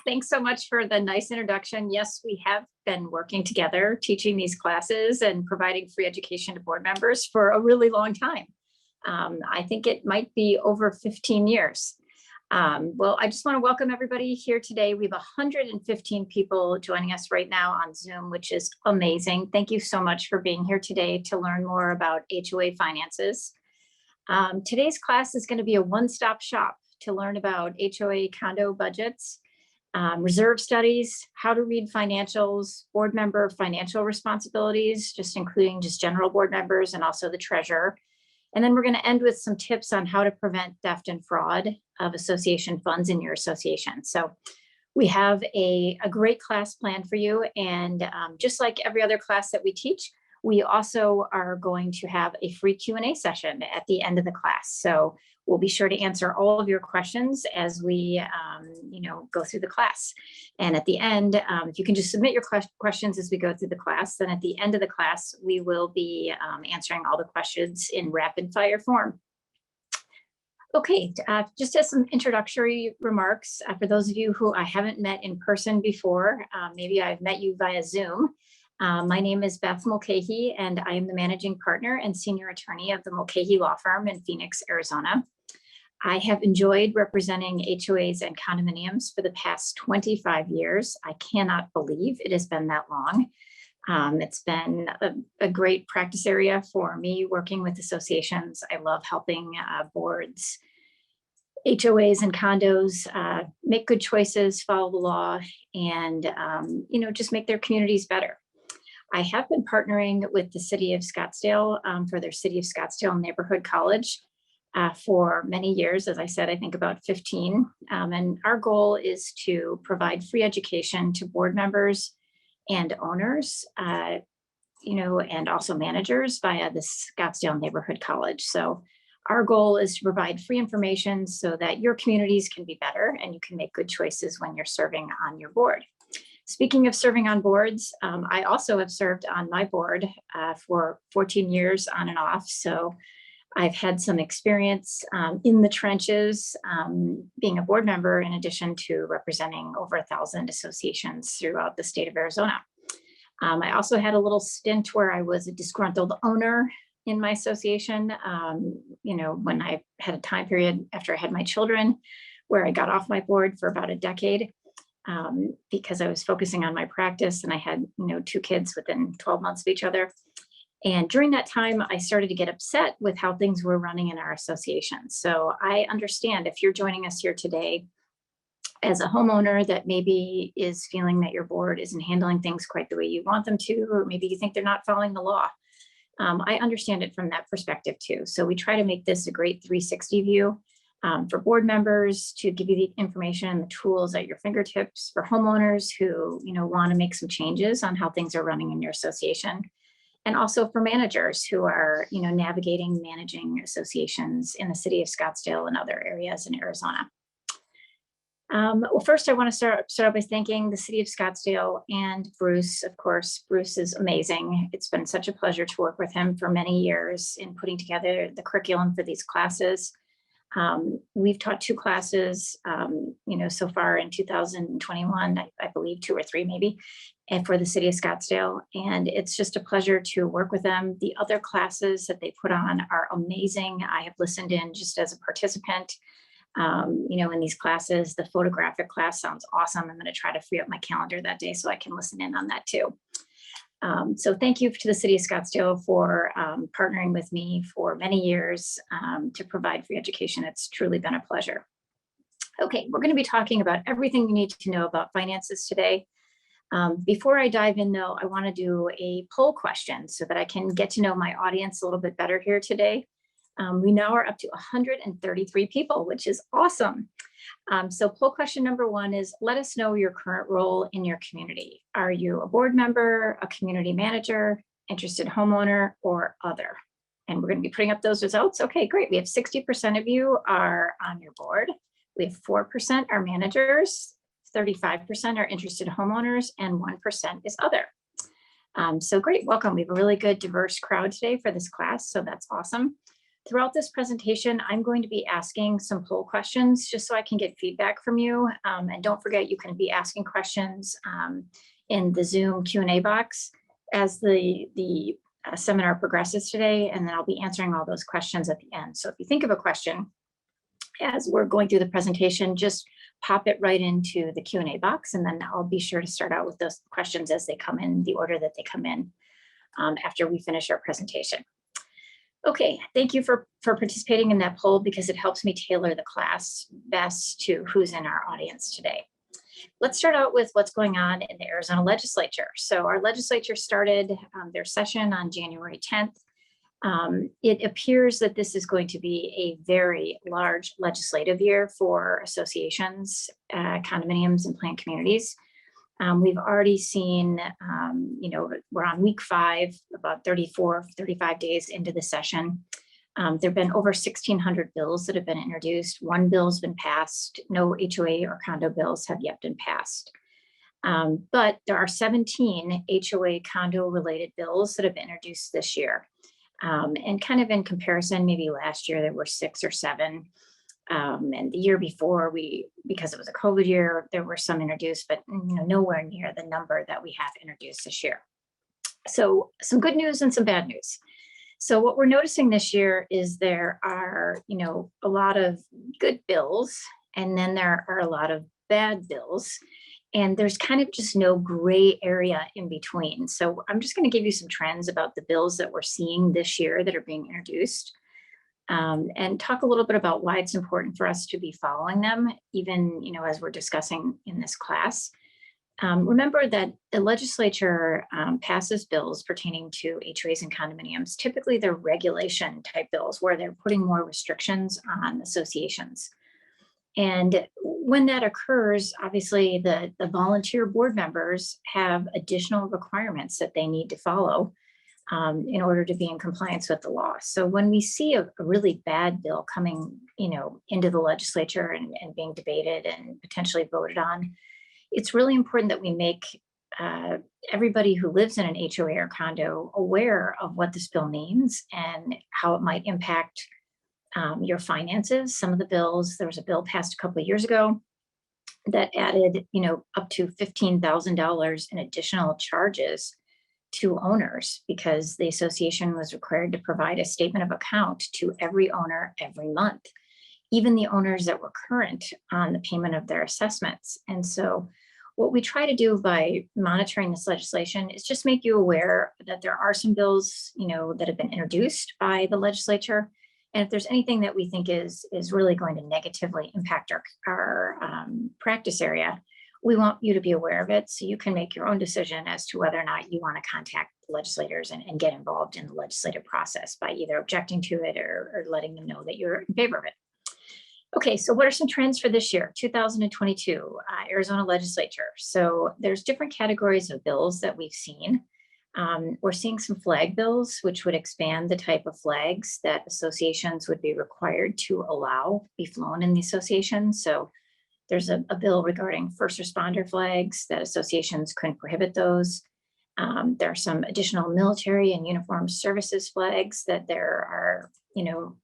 thanks so much for the nice introduction. Yes, we have been working together, teaching these classes and providing free education to board members for a really long time. I think it might be over 15 years. Well, I just want to welcome everybody here today. We have 115 people joining us right now on Zoom, which is amazing. Thank you so much for being here today to learn more about HOA finances. Today's class is going to be a one-stop shop to learn about HOA condo budgets, reserve studies, how to read financials, board member financial responsibilities, just including just general board members and also the treasurer. And then we're going to end with some tips on how to prevent theft and fraud of association funds in your association. So we have a great class planned for you. And just like every other class that we teach, we also are going to have a free Q&A session at the end of the class. So we'll be sure to answer all of your questions as we go through the class. And at the end, if you can just submit your questions as we go through the class, then at the end of the class, we will be answering all the questions in rapid fire form. Okay, just as some introductory remarks, for those of you who I haven't met in person before, maybe I've met you via Zoom. My name is Beth Mulcahy, and I am the managing partner and senior attorney of the Mulcahy Law Firm in Phoenix, Arizona. I have enjoyed representing HOAs and condominiums for the past 25 years. I cannot believe it has been that long. It's been a great practice area for me working with associations. I love helping boards, HOAs and condos make good choices, follow the law, and just make their communities better. I have been partnering with the city of Scottsdale for their City of Scottsdale Neighborhood College for many years. As I said, I think about 15. And our goal is to provide free education to board members and owners, and also managers via the Scottsdale Neighborhood College. So our goal is to provide free information so that your communities can be better and you can make good choices when you're serving on your board. Speaking of serving on boards, I also have served on my board for 14 years on and off. So I've had some experience in the trenches being a board member, in addition to representing over 1,000 associations throughout the state of Arizona. I also had a little stint where I was a disgruntled owner in my association, when I had a time period after I had my children where I got off my board for about a decade. Because I was focusing on my practice and I had, 2 kids within 12 months of each other. And during that time, I started to get upset with how things were running in our association. So I understand if you're joining us here today as a homeowner that maybe is feeling that your board isn't handling things quite the way you want them to, or maybe you think they're not following the law. I understand it from that perspective too. So we try to make this a great 360 view. For board members to give you the information and the tools at your fingertips, for homeowners who want to make some changes on how things are running in your association, and also for managers who are managing associations in the city of Scottsdale and other areas in Arizona. Well, first I want to start out by thanking the city of Scottsdale and Bruce. Of course, Bruce is amazing. It's been such a pleasure to work with him for many years in putting together the curriculum for these classes. We've taught 2 classes, so far in 2021, I believe 2 or 3 maybe, and for the city of Scottsdale. And it's just a pleasure to work with them. The other classes that they put on are amazing. I have listened in just as a participant, in these classes. The photographic class sounds awesome. I'm going to try to free up my calendar that day so I can listen in on that too. So thank you to the city of Scottsdale for partnering with me for many years to provide free education. It's truly been a pleasure. Okay, we're going to be talking about everything you need to know about finances today. Before I dive in though, I want to do a poll question so that I can get to know my audience a little bit better here today. We now are up to 133 people, which is awesome. So poll question number 1 is, let us know your current role in your community. Are you a board member, a community manager, interested homeowner, or other? And we're going to be putting up those results. Okay, great. We have 60% of you are on your board. We have 4% are managers, 35% are interested homeowners, and 1% is other. So great, welcome. We have a really good diverse crowd today for this class, so that's awesome. Throughout this presentation, I'm going to be asking some poll questions just so I can get feedback from you. And don't forget, you can be asking questions in the Zoom Q&A box as the seminar progresses today, and then I'll be answering all those questions at the end. So if you think of a question as we're going through the presentation, just pop it right into the Q&A box, and then I'll be sure to start out with those questions as they come in the order that they come in after we finish our presentation. Okay, thank you for participating in that poll because it helps me tailor the class best to who's in our audience today. Let's start out with what's going on in the Arizona Legislature. So our legislature started their session on January 10th. It appears that this is going to be a very large legislative year for associations, condominiums, and planned communities. We've already seen, we're on week 5, about 35 days into the session. There have been over 1,600 bills that have been introduced. One bill's been passed. No HOA or condo bills have yet been passed. But there are 17 HOA condo related bills that have been introduced this year. And kind of in comparison, maybe last year there were 6 or 7. And the year before, because it was a COVID year, there were some introduced, but nowhere near the number that we have introduced this year. So some good news and some bad news. So what we're noticing this year is there are, a lot of good bills, and then there are a lot of bad bills, and there's kind of just no gray area in between. So I'm just going to give you some trends about the bills that we're seeing this year that are being introduced. And talk a little bit about why it's important for us to be following them, even, as we're discussing in this class. Remember that the legislature passes bills pertaining to HOAs and condominiums. Typically, they're regulation type bills where they're putting more restrictions on associations. And when that occurs, obviously, the volunteer board members have additional requirements that they need to follow in order to be in compliance with the law. So when we see a really bad bill coming, into the legislature and being debated and potentially voted on, it's really important that we make everybody who lives in an HOA or condo aware of what this bill means and how it might impact your finances. Some of the bills, there was a bill passed a couple of years ago that added, up to $15,000 in additional charges to owners because the association was required to provide a statement of account to every owner every month, even the owners that were current on the payment of their assessments. And so what we try to do by monitoring this legislation is just make you aware that there are some bills, that have been introduced by the legislature. And if there's anything that we think is really going to negatively impact our practice area, we want you to be aware of it so you can make your own decision as to whether or not you want to contact legislators and get involved in the legislative process by either objecting to it or letting them know that you're in favor of it. Okay, so what are some trends for this year, 2022, Arizona Legislature? So there's different categories of bills that we've seen. We're seeing some flag bills, which would expand the type of flags that associations would be required to allow be flown in the association. So there's a bill regarding first responder flags that associations couldn't prohibit those. There are some additional military and uniformed services flags that there are,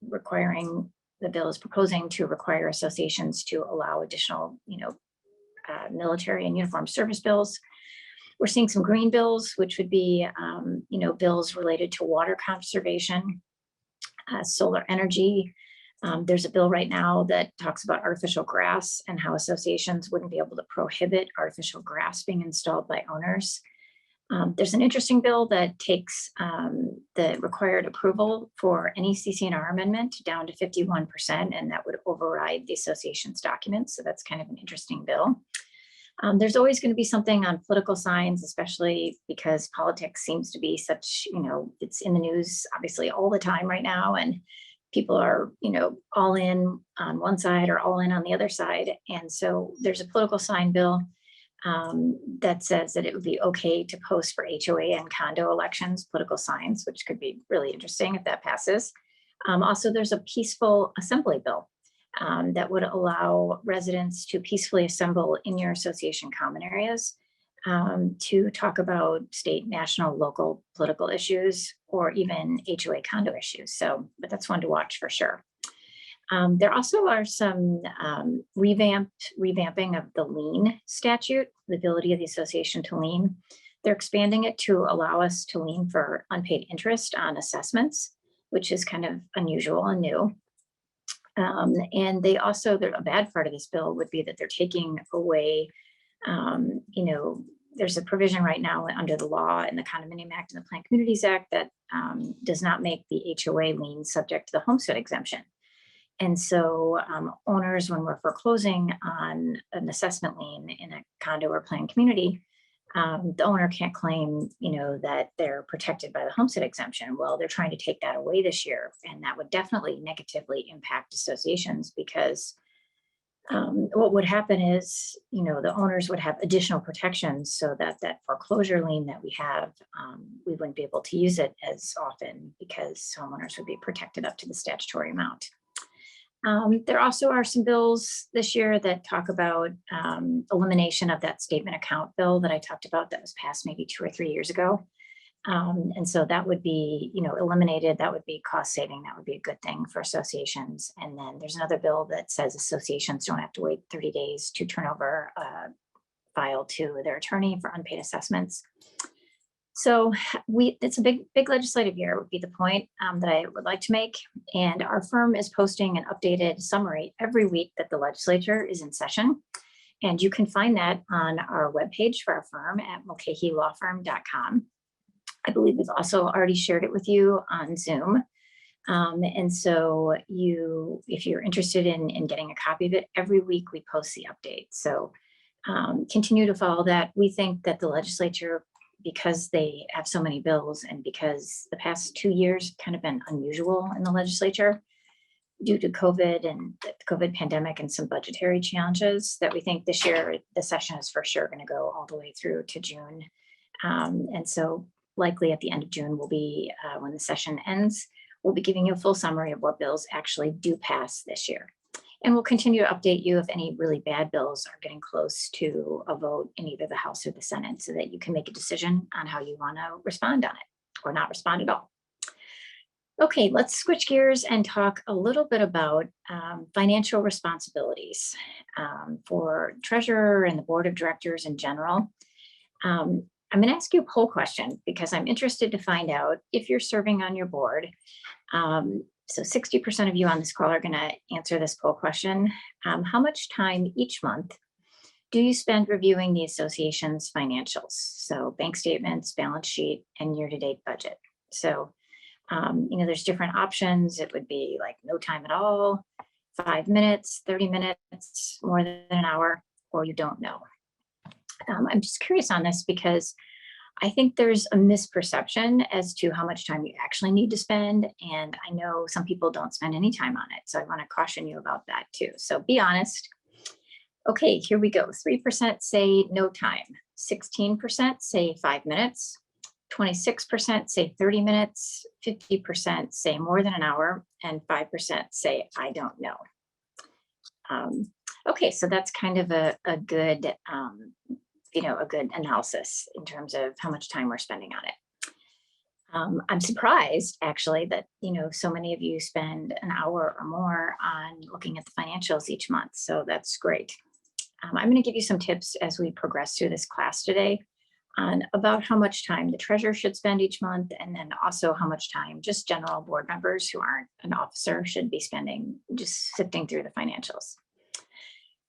requiring, the bill is proposing to require associations to allow additional, military and uniformed service bills. We're seeing some green bills, which would be, bills related to water conservation, solar energy. There's a bill right now that talks about artificial grass and how associations wouldn't be able to prohibit artificial grass being installed by owners. There's an interesting bill that takes the required approval for any CC&R amendment down to 51%, and that would override the association's documents. So that's kind of an interesting bill. There's always going to be something on political signs, especially because politics seems to be such, it's in the news obviously all the time right now, and people are, all in on one side or all in on the other side. And so there's a political sign bill that says that it would be okay to post for HOA and condo elections, political signs, which could be really interesting if that passes. Also, there's a peaceful assembly bill that would allow residents to peacefully assemble in your association common areas to talk about state, national, local political issues or even HOA condo issues. So, but that's one to watch for sure. There also are some revamping of the lien statute, the ability of the association to lien. They're expanding it to allow us to lien for unpaid interest on assessments, which is kind of unusual and new. And they also, a bad part of this bill would be that they're taking away, there's a provision right now under the law in the Condominium Act and the Planned Communities Act that does not make the HOA lien subject to the homestead exemption. And so owners, when we're foreclosing on an assessment lien in a condo or planned community, the owner can't claim, that they're protected by the homestead exemption. Well, they're trying to take that away this year, and that would definitely negatively impact associations because what would happen is, the owners would have additional protections so that that foreclosure lien that we have, we wouldn't be able to use it as often because homeowners would be protected up to the statutory amount. There also are some bills this year that talk about elimination of that statement account bill that I talked about that was passed maybe 2 or 3 years ago. And so that would be, eliminated. That would be cost saving. That would be a good thing for associations. And then there's another bill that says associations don't have to wait 30 days to turn over a file to their attorney for unpaid assessments. So it's a big legislative year would be the point that I would like to make. And our firm is posting an updated summary every week that the legislature is in session. And you can find that on our webpage for our firm at mulcahylawfirm.com. I believe we've also already shared it with you on Zoom. And so if you're interested in getting a copy of it, every week we post the update. So continue to follow that. We think that the legislature, because they have so many bills and because the past 2 years kind of been unusual in the legislature due to COVID and the COVID pandemic and some budgetary challenges, that we think this year the session is for sure going to go all the way through to June. And so likely at the end of June will be when the session ends, we'll be giving you a full summary of what bills actually do pass this year. And we'll continue to update you if any really bad bills are getting close to a vote in either the House or the Senate so that you can make a decision on how you want to respond on it or not respond at all. Okay, let's switch gears and talk a little bit about financial responsibilities for treasurer and the board of directors in general. I'm going to ask you a poll question because I'm interested to find out if you're serving on your board. So 60% of you on this call are going to answer this poll question. How much time each month do you spend reviewing the association's financials? So bank statements, balance sheet, and year-to-date budget. So, there's different options. It would be like no time at all, 5 minutes, 30 minutes, more than an hour, or you don't know. I'm just curious on this because I think there's a misperception as to how much time you actually need to spend. And I know some people don't spend any time on it. So I want to caution you about that too. So be honest. Okay, here we go. 3% say no time. 16% say 5 minutes. 26% say 30 minutes. 50% say more than an hour. And 5% say I don't know. Okay, so that's kind of a good a good analysis in terms of how much time we're spending on it. I'm surprised actually that, so many of you spend an hour or more on looking at the financials each month. So that's great. I'm going to give you some tips as we progress through this class today on about how much time the treasurer should spend each month, and then also how much time just general board members who aren't an officer should be spending just sifting through the financials.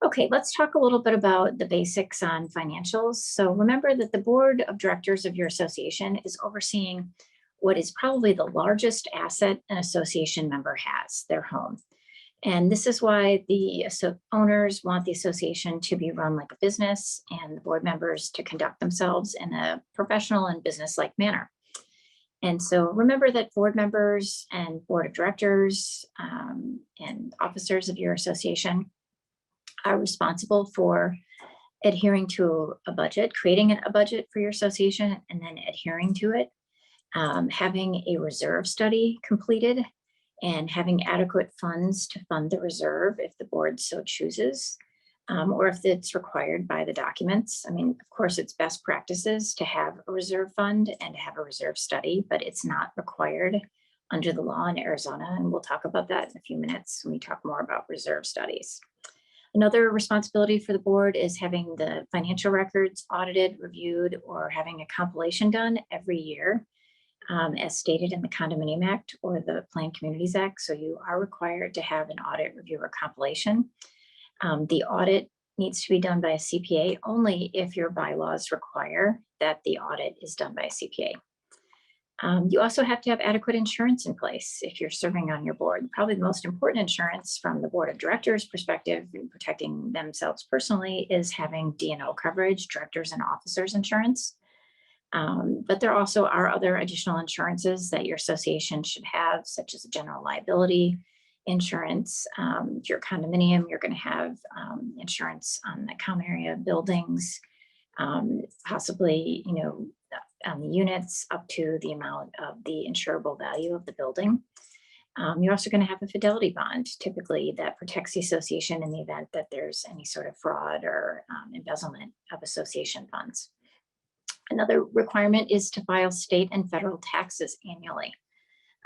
Okay, let's talk a little bit about the basics on financials. So remember that the board of directors of your association is overseeing what is probably the largest asset an association member has, their home. And this is why the owners want the association to be run like a business and the board members to conduct themselves in a professional and business-like manner. And so remember that board members and board of directors and officers of your association are responsible for adhering to a budget, creating a budget for your association, and then adhering to it, having a reserve study completed, and having adequate funds to fund the reserve if the board so chooses, or if it's required by the documents. I mean, of course, it's best practices to have a reserve fund and to have a reserve study, but it's not required under the law in Arizona. And we'll talk about that in a few minutes when we talk more about reserve studies. Another responsibility for the board is having the financial records audited, reviewed, or having a compilation done every year, as stated in the Condominium Act or the Planned Communities Act. So you are required to have an audit, review, or compilation. The audit needs to be done by a CPA only if your bylaws require that the audit is done by a CPA. You also have to have adequate insurance in place if you're serving on your board. Probably the most important insurance from the board of directors perspective in protecting themselves personally is having D&O coverage, directors and officers insurance. But there also are other additional insurances that your association should have, such as general liability insurance. Your condominium, you're going to have insurance on the common area buildings, possibly, on the units up to the amount of the insurable value of the building. You're also going to have a Fidelity bond, typically, that protects the association in the event that there's any sort of fraud or embezzlement of association funds. Another requirement is to file state and federal taxes annually.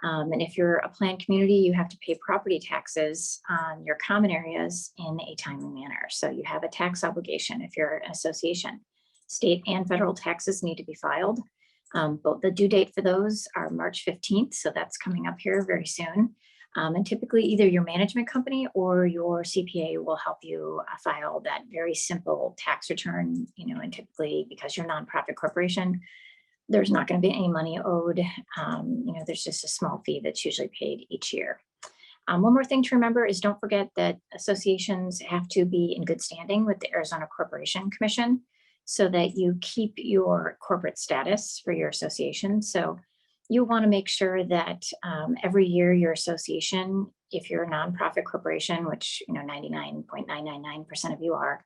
And if you're a planned community, you have to pay property taxes on your common areas in a timely manner. So you have a tax obligation if you're an association. State and federal taxes need to be filed. But the due date for those are March 15th. So that's coming up here very soon. And typically either your management company or your CPA will help you file that very simple tax return, and typically because you're a nonprofit corporation, there's not going to be any money owed. There's just a small fee that's usually paid each year. One more thing to remember is don't forget that associations have to be in good standing with the Arizona Corporation Commission so that you keep your corporate status for your association. So you want to make sure that every year your association, if you're a nonprofit corporation, which 99.999% of you are,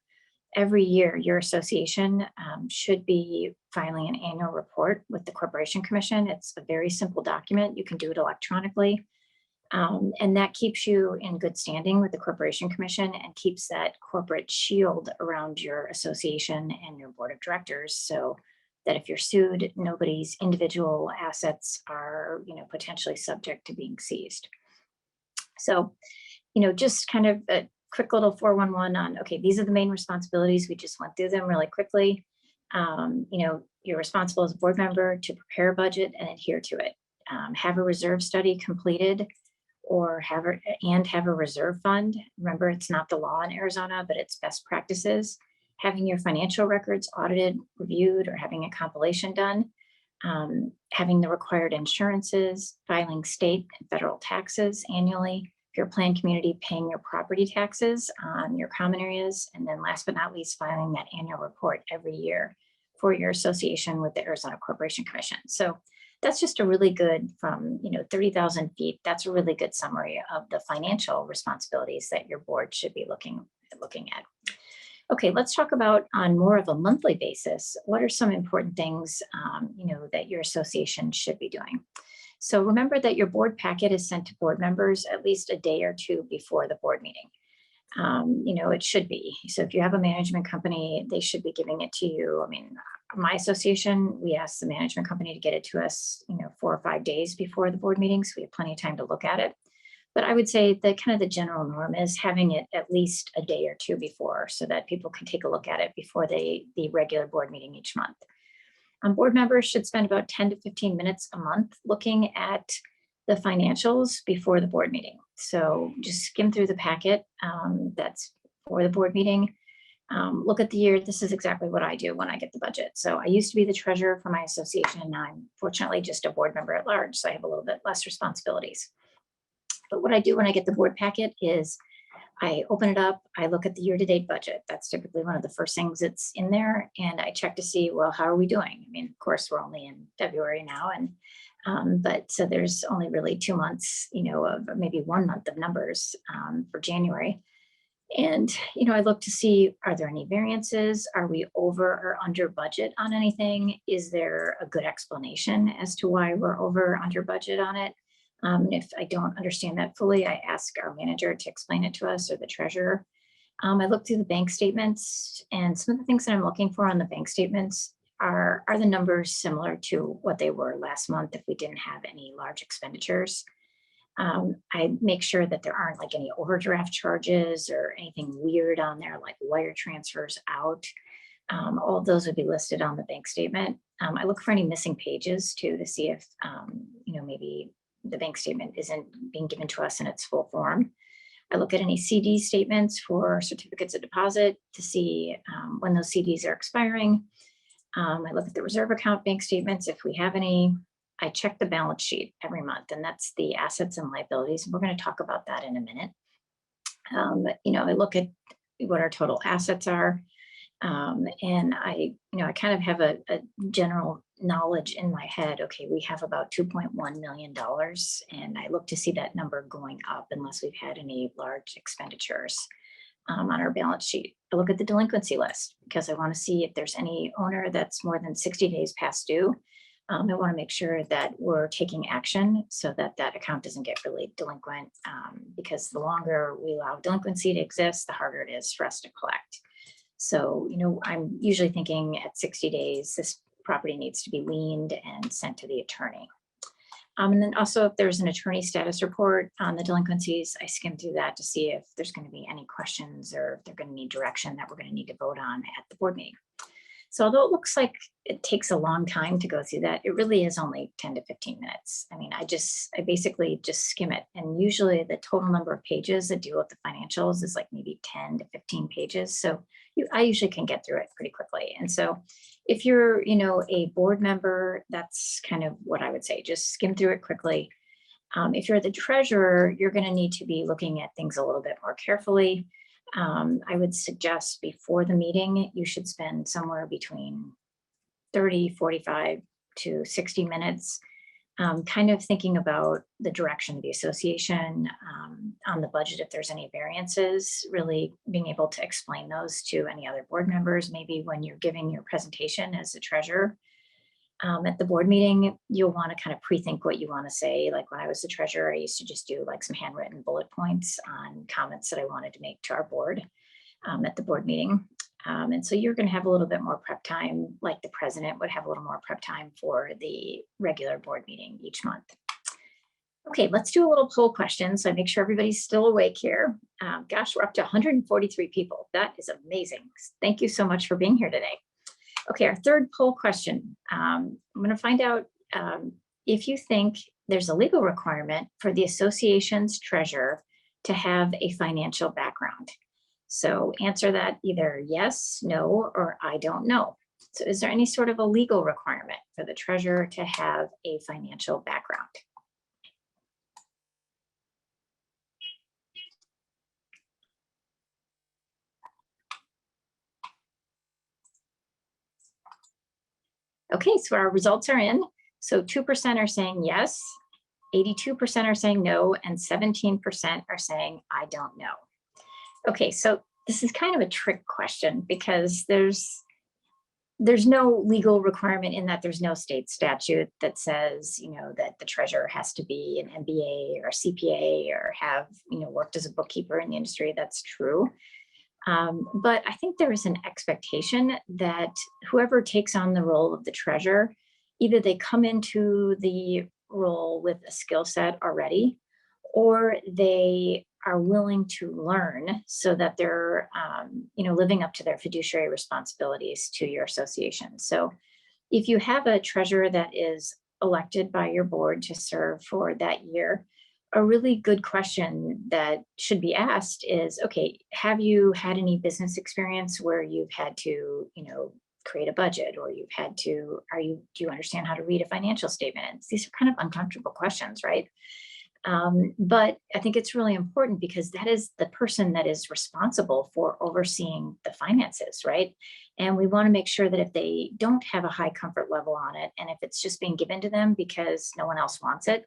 every year your association should be filing an annual report with the Corporation Commission. It's a very simple document. You can do it electronically. And that keeps you in good standing with the Corporation Commission and keeps that corporate shield around your association and your board of directors, so that if you're sued, nobody's individual assets are, potentially subject to being seized. So, just kind of a quick little 411 on, okay, these are the main responsibilities. We just went through them really quickly. You're responsible as a board member to prepare a budget and adhere to it. Have a reserve study completed, or have a reserve fund. Remember, it's not the law in Arizona, but it's best practices. Having your financial records audited, reviewed, or having a compilation done. Having the required insurances, filing state and federal taxes annually. If you're a planned community, paying your property taxes on your common areas. And then last but not least, filing that annual report every year for your association with the Arizona Corporation Commission. So that's just a really good, from 30,000 feet, that's a really good summary of the financial responsibilities that your board should be looking at. Okay, let's talk about, on more of a monthly basis, what are some important things that your association should be doing. So remember that your board packet is sent to board members at least a day or two before the board meeting. It should be. So if you have a management company, they should be giving it to you. I mean, my association, we ask the management company to get it to us, 4 or 5 days before the board meeting, so we have plenty of time to look at it. But I would say that kind of the general norm is having it at least a day or two before, so that people can take a look at it before the regular board meeting each month. Board members should spend about 10 to 15 minutes a month looking at the financials before the board meeting. So just skim through the packet that's for the board meeting. Look at the year. This is exactly what I do when I get the budget. So I used to be the treasurer for my association, and now I'm fortunately just a board member at large, so I have a little bit less responsibilities. But what I do when I get the board packet is I open it up, I look at the year-to-date budget. That's typically one of the first things that's in there, and I check to see, well, how are we doing? I mean, of course, we're only in February now, and but so there's only really 2 months, of maybe 1 month of numbers for January. And, I look to see, are there any variances? Are we over or under budget on anything? Is there a good explanation as to why we're over or under budget on it? If I don't understand that fully, I ask our manager to explain it to us, or the treasurer. I looked through the bank statements, and some of the things that I'm looking for on the bank statements are the numbers similar to what they were last month if we didn't have any large expenditures. I make sure that there aren't like any overdraft charges or anything weird on there, like wire transfers out. All of those would be listed on the bank statement. I look for any missing pages too to see if, maybe the bank statement isn't being given to us in its full form. I look at any CD statements for certificates of deposit to see when those CDs are expiring. I look at the reserve account bank statements if we have any. I check the balance sheet every month, and that's the assets and liabilities. And we're going to talk about that in a minute. I look at what our total assets are. And I kind of have a general knowledge in my head. Okay, we have about $2.1 million, and I look to see that number going up unless we've had any large expenditures on our balance sheet. I look at the delinquency list because I want to see if there's any owner that's more than 60 days past due. I want to make sure that we're taking action so that that account doesn't get really delinquent, because the longer we allow delinquency to exist, the harder it is for us to collect. So, I'm usually thinking at 60 days, this property needs to be liened and sent to the attorney. And then also if there's an attorney status report on the delinquencies, I skim through that to see if there's going to be any questions or if they're going to need direction that we're going to need to vote on at the board meeting. So although it looks like it takes a long time to go through that, it really is only 10 to 15 minutes. I mean, I basically just skim it. And usually the total number of pages that deal with the financials is like maybe 10 to 15 pages. So I usually can get through it pretty quickly. And so if you're, a board member, that's kind of what I would say, just skim through it quickly. If you're the treasurer, you're going to need to be looking at things a little bit more carefully. I would suggest before the meeting, you should spend somewhere between 30, 45 to 60 minutes, kind of thinking about the direction of the association, on the budget, if there's any variances, really being able to explain those to any other board members. Maybe when you're giving your presentation as the treasurer, at the board meeting, you'll want to kind of pre-think what you want to say. Like when I was the treasurer, I used to just do like some handwritten bullet points on comments that I wanted to make to our board at the board meeting. And so you're going to have a little bit more prep time, like the president would have a little more prep time for the regular board meeting each month. Okay, let's do a little poll question. So I make sure everybody's still awake here. Gosh, we're up to 143 people. That is amazing. Thank you so much for being here today. Okay, our third poll question. I'm going to find out if you think there's a legal requirement for the association's treasurer to have a financial background. So answer that either yes, no, or I don't know. So is there any sort of a legal requirement for the treasurer to have a financial background? Okay, so our results are in. So 2% are saying yes, 82% are saying no, and 17% are saying I don't know. Okay, so this is kind of a trick question because there's no legal requirement in that. There's no state statute that says, that the treasurer has to be an MBA or a CPA or have, worked as a bookkeeper in the industry. That's true. But I think there is an expectation that whoever takes on the role of the treasurer, either they come into the role with a skill set already, or they are willing to learn so that they're, living up to their fiduciary responsibilities to your association. So if you have a treasurer that is elected by your board to serve for that year, a really good question that should be asked is, okay, have you had any business experience where you've had to, create a budget, or you've had to, do you understand how to read a financial statement? These are kind of uncomfortable questions, right? But I think it's really important because that is the person that is responsible for overseeing the finances, right? And we want to make sure that if they don't have a high comfort level on it, and if it's just being given to them because no one else wants it,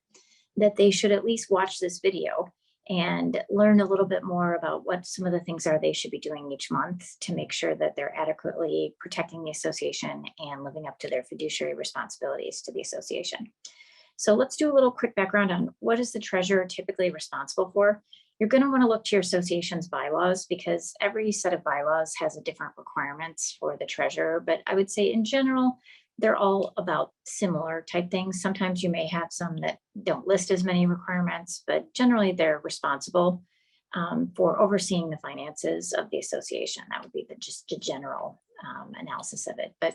that they should at least watch this video and learn a little bit more about what some of the things are they should be doing each month to make sure that they're adequately protecting the association and living up to their fiduciary responsibilities to the association. So let's do a little quick background on what is the treasurer typically responsible for. You're going to want to look to your association's bylaws because every set of bylaws has a different requirements for the treasurer. But I would say in general, they're all about similar type things. Sometimes you may have some that don't list as many requirements, but generally they're responsible for overseeing the finances of the association. That would be just the general analysis of it. But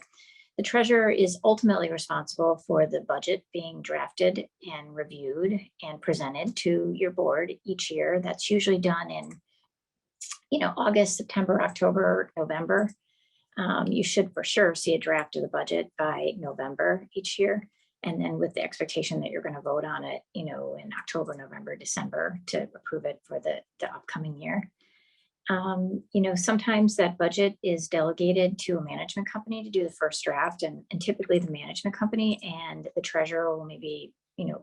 the treasurer is ultimately responsible for the budget being drafted and reviewed and presented to your board each year. That's usually done in, August, September, October, November. You should for sure see a draft of the budget by November each year. And then with the expectation that you're going to vote on it, in October, November, December to approve it for the upcoming year. Sometimes that budget is delegated to a management company to do the first draft, and typically the management company and the treasurer will maybe,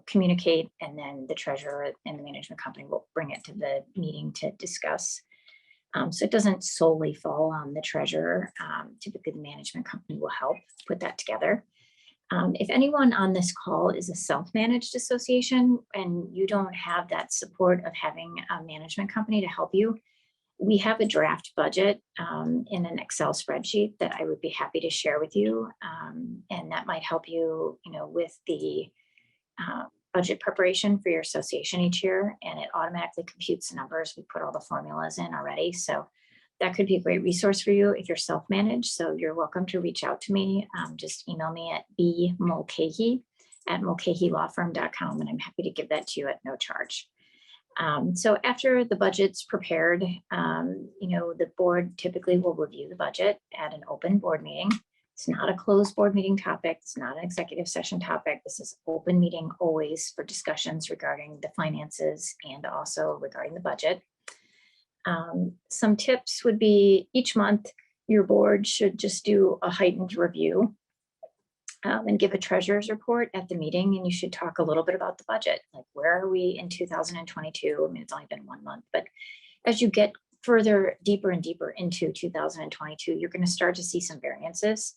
communicate, and then the treasurer and the management company will bring it to the meeting to discuss. So it doesn't solely fall on the treasurer. Typically the management company will help put that together. If anyone on this call is a self-managed association and you don't have that support of having a management company to help you, we have a draft budget in an Excel spreadsheet that I would be happy to share with you. And that might help you, with the budget preparation for your association each year. And it automatically computes the numbers. We put all the formulas in already. So that could be a great resource for you if you're self-managed. So you're welcome to reach out to me. Just email me at bmulcahy@mulcahylawfirm.com, and I'm happy to give that to you at no charge. So after the budget's prepared, the board typically will review the budget at an open board meeting. It's not a closed board meeting topic. It's not an executive session topic. This is open meeting always for discussions regarding the finances and also regarding the budget. Some tips would be each month, your board should just do a heightened review and give a treasurer's report at the meeting. And you should talk a little bit about the budget. Like, where are we in 2022? I mean, it's only been 1 month, but as you get deeper and deeper into 2022, you're going to start to see some variances.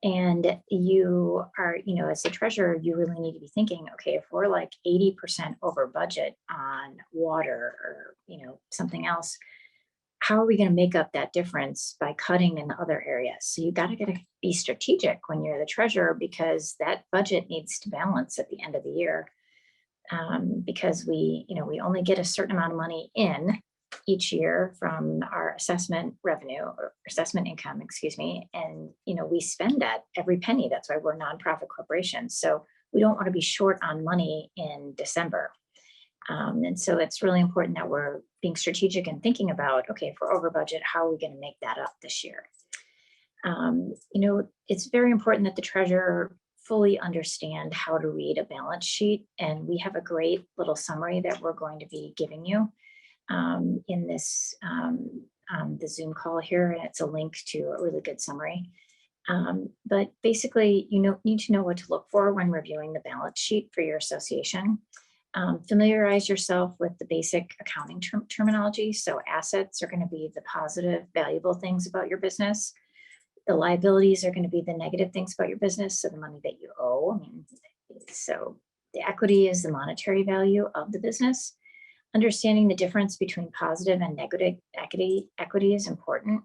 And you are, as a treasurer, you really need to be thinking, okay, if we're like 80% over budget on water or, something else, how are we going to make up that difference by cutting in other areas? So you got to be strategic when you're the treasurer, because that budget needs to balance at the end of the year. Because we only get a certain amount of money in each year from our assessment revenue or assessment income, and we spend that every penny. That's why we're nonprofit corporations. So we don't want to be short on money in December. And so it's really important that we're being strategic and thinking about, okay, if we're over budget, how are we going to make that up this year? It's very important that the treasurer fully understand how to read a balance sheet. And we have a great little summary that we're going to be giving you in this the Zoom call here. And it's a link to a really good summary. But basically, need to know what to look for when reviewing the balance sheet for your association. Familiarize yourself with the basic accounting terminology. So assets are going to be the positive, valuable things about your business. The liabilities are going to be the negative things about your business. So the money that you owe. So the equity is the monetary value of the business. Understanding the difference between positive and negative equity is important.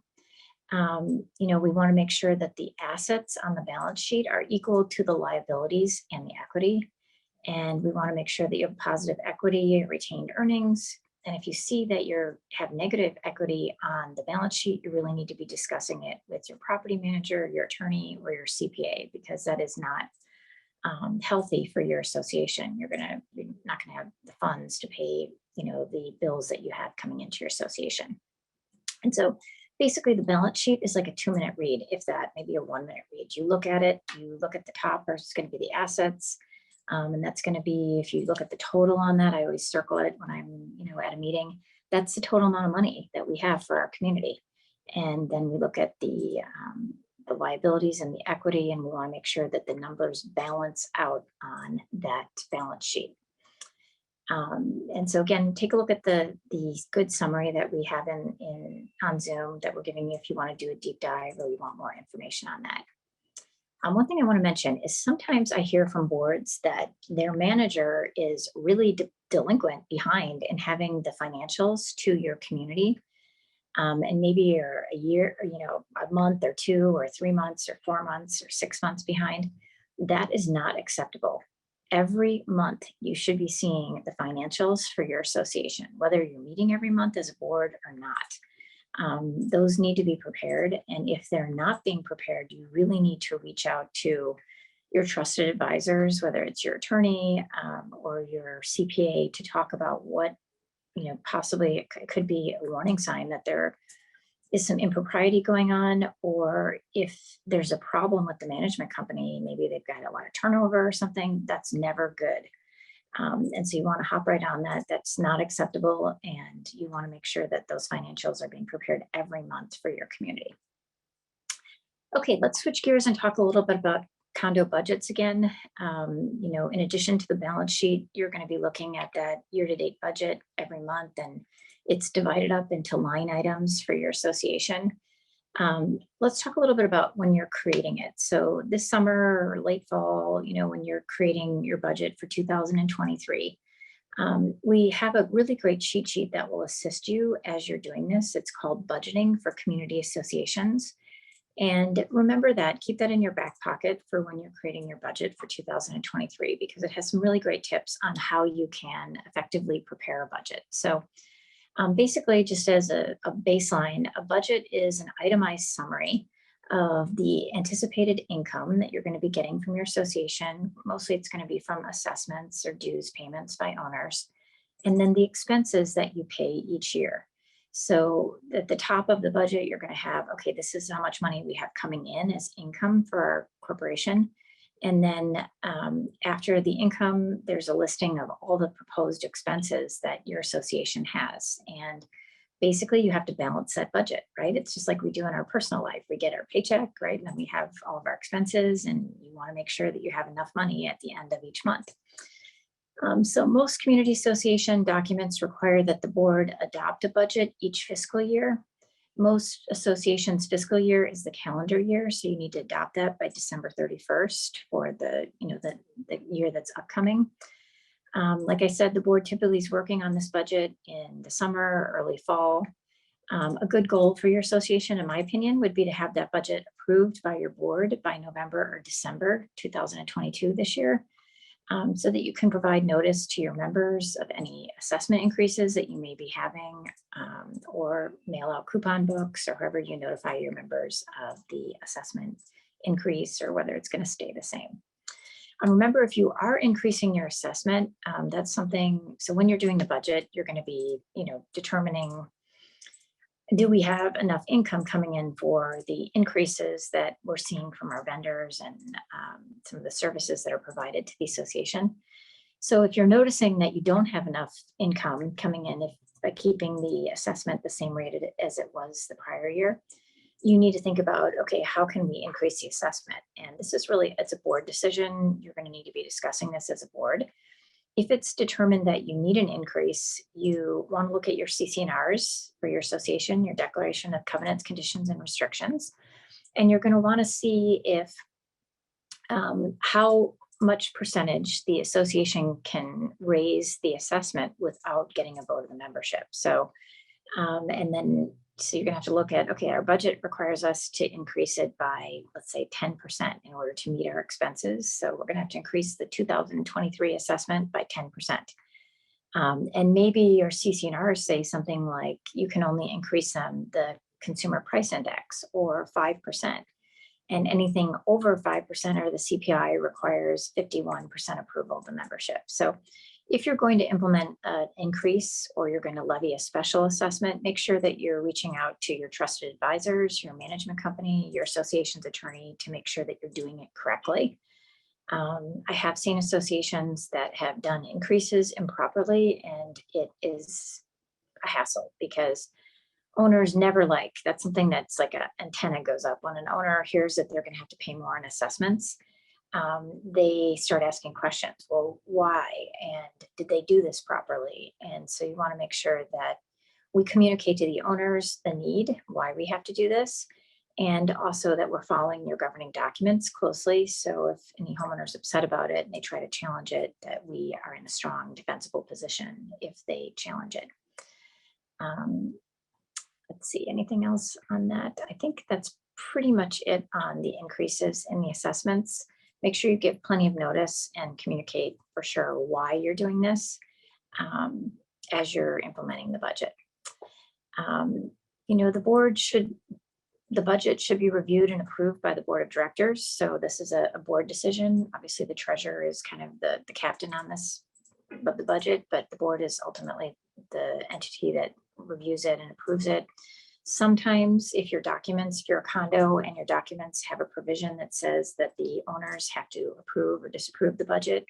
We want to make sure that the assets on the balance sheet are equal to the liabilities and the equity. And we want to make sure that you have positive equity, retained earnings. And if you see that you have negative equity on the balance sheet, you really need to be discussing it with your property manager, your attorney, or your CPA, because that is not healthy for your association. You're not going to have the funds to pay, the bills that you have coming into your association. And so basically the balance sheet is like a 2-minute read, if that, maybe a 1-minute read. You look at it, you look at the top, or it's going to be the assets. And that's going to be, if you look at the total on that, I always circle it when I'm, at a meeting, that's the total amount of money that we have for our community. And then we look at the liabilities and the equity, and we want to make sure that the numbers balance out on that balance sheet. And so again, take a look at the good summary that we have on Zoom that we're giving you if you want to do a deep dive or you want more information on that. One thing I want to mention is sometimes I hear from boards that their manager is really delinquent behind in having the financials to your community. And maybe you're a year, or, a month or 2 or 3 months or 4 months or 6 months behind. That is not acceptable. Every month you should be seeing the financials for your association, whether you're meeting every month as a board or not. Those need to be prepared. And if they're not being prepared, you really need to reach out to your trusted advisors, whether it's your attorney or your CPA, to talk about what, possibly it could be a warning sign that there is some impropriety going on, or if there's a problem with the management company, maybe they've got a lot of turnover or something, that's never good. And so you want to hop right on that. That's not acceptable. And you want to make sure that those financials are being prepared every month for your community. Okay, let's switch gears and talk a little bit about condo budgets again. In addition to the balance sheet, you're going to be looking at that year-to-date budget every month, and it's divided up into line items for your association. Let's talk a little bit about when you're creating it. So this summer or late fall, when you're creating your budget for 2023, we have a really great cheat sheet that will assist you as you're doing this. It's called Budgeting for Community Associations. And remember that, keep that in your back pocket for when you're creating your budget for 2023, because it has some really great tips on how you can effectively prepare a budget. So basically, just as a baseline, a budget is an itemized summary of the anticipated income that you're going to be getting from your association. Mostly it's going to be from assessments or dues payments by owners, and then the expenses that you pay each year. So at the top of the budget, you're going to have, okay, this is how much money we have coming in as income for our corporation. And then after the income, there's a listing of all the proposed expenses that your association has. And basically you have to balance that budget, right? It's just like we do in our personal life. We get our paycheck, right? And then we have all of our expenses, and you want to make sure that you have enough money at the end of each month. So most community association documents require that the board adopt a budget each fiscal year. Most associations' fiscal year is the calendar year, so you need to adopt that by December 31st for the year that's upcoming. Like I said, the board typically is working on this budget in the summer or early fall. A good goal for your association, in my opinion, would be to have that budget approved by your board by November or December 2022 this year. So that you can provide notice to your members of any assessment increases that you may be having, or mail out coupon books, or however you notify your members of the assessment increase or whether it's going to stay the same. Remember, if you are increasing your assessment, that's something, so when you're doing the budget, you're going to be, determining, do we have enough income coming in for the increases that we're seeing from our vendors and some of the services that are provided to the association? So if you're noticing that you don't have enough income coming in by keeping the assessment the same rate as it was the prior year, you need to think about, okay, how can we increase the assessment? And this is really, it's a board decision. You're going to need to be discussing this as a board. If it's determined that you need an increase, you want to look at your CC&Rs for your association, your declaration of covenants, conditions, and restrictions. And you're going to want to see if how much percentage the association can raise the assessment without getting a vote of the membership. So, so you're going to have to look at, okay, our budget requires us to increase it by, let's say, 10% in order to meet our expenses. So we're going to have to increase the 2023 assessment by 10%. And maybe your CC&Rs say something like you can only increase the consumer price index or 5%. And anything over 5% or the CPI requires 51% approval of the membership. So if you're going to implement an increase or you're going to levy a special assessment, make sure that you're reaching out to your trusted advisors, your management company, your association's attorney to make sure that you're doing it correctly. I have seen associations that have done increases improperly, and it is a hassle because owners never that's something that's like an antenna goes up. When an owner hears that they're going to have to pay more on assessments, they start asking questions. Well, why? And did they do this properly? And so you want to make sure that we communicate to the owners the need, why we have to do this, and also that we're following your governing documents closely. So if any homeowner's upset about it and they try to challenge it, that we are in a strong defensible position if they challenge it. Let's see, anything else on that? I think that's pretty much it on the increases in the assessments. Make sure you give plenty of notice and communicate for sure why you're doing this as you're implementing the budget. You know, the budget should be reviewed and approved by the board of directors. So this is a board decision. Obviously, the treasurer is kind of the captain on this, but the budget, but the board is ultimately the entity that reviews it and approves it. Sometimes if you're a condo and your documents have a provision that says that the owners have to approve or disapprove the budget,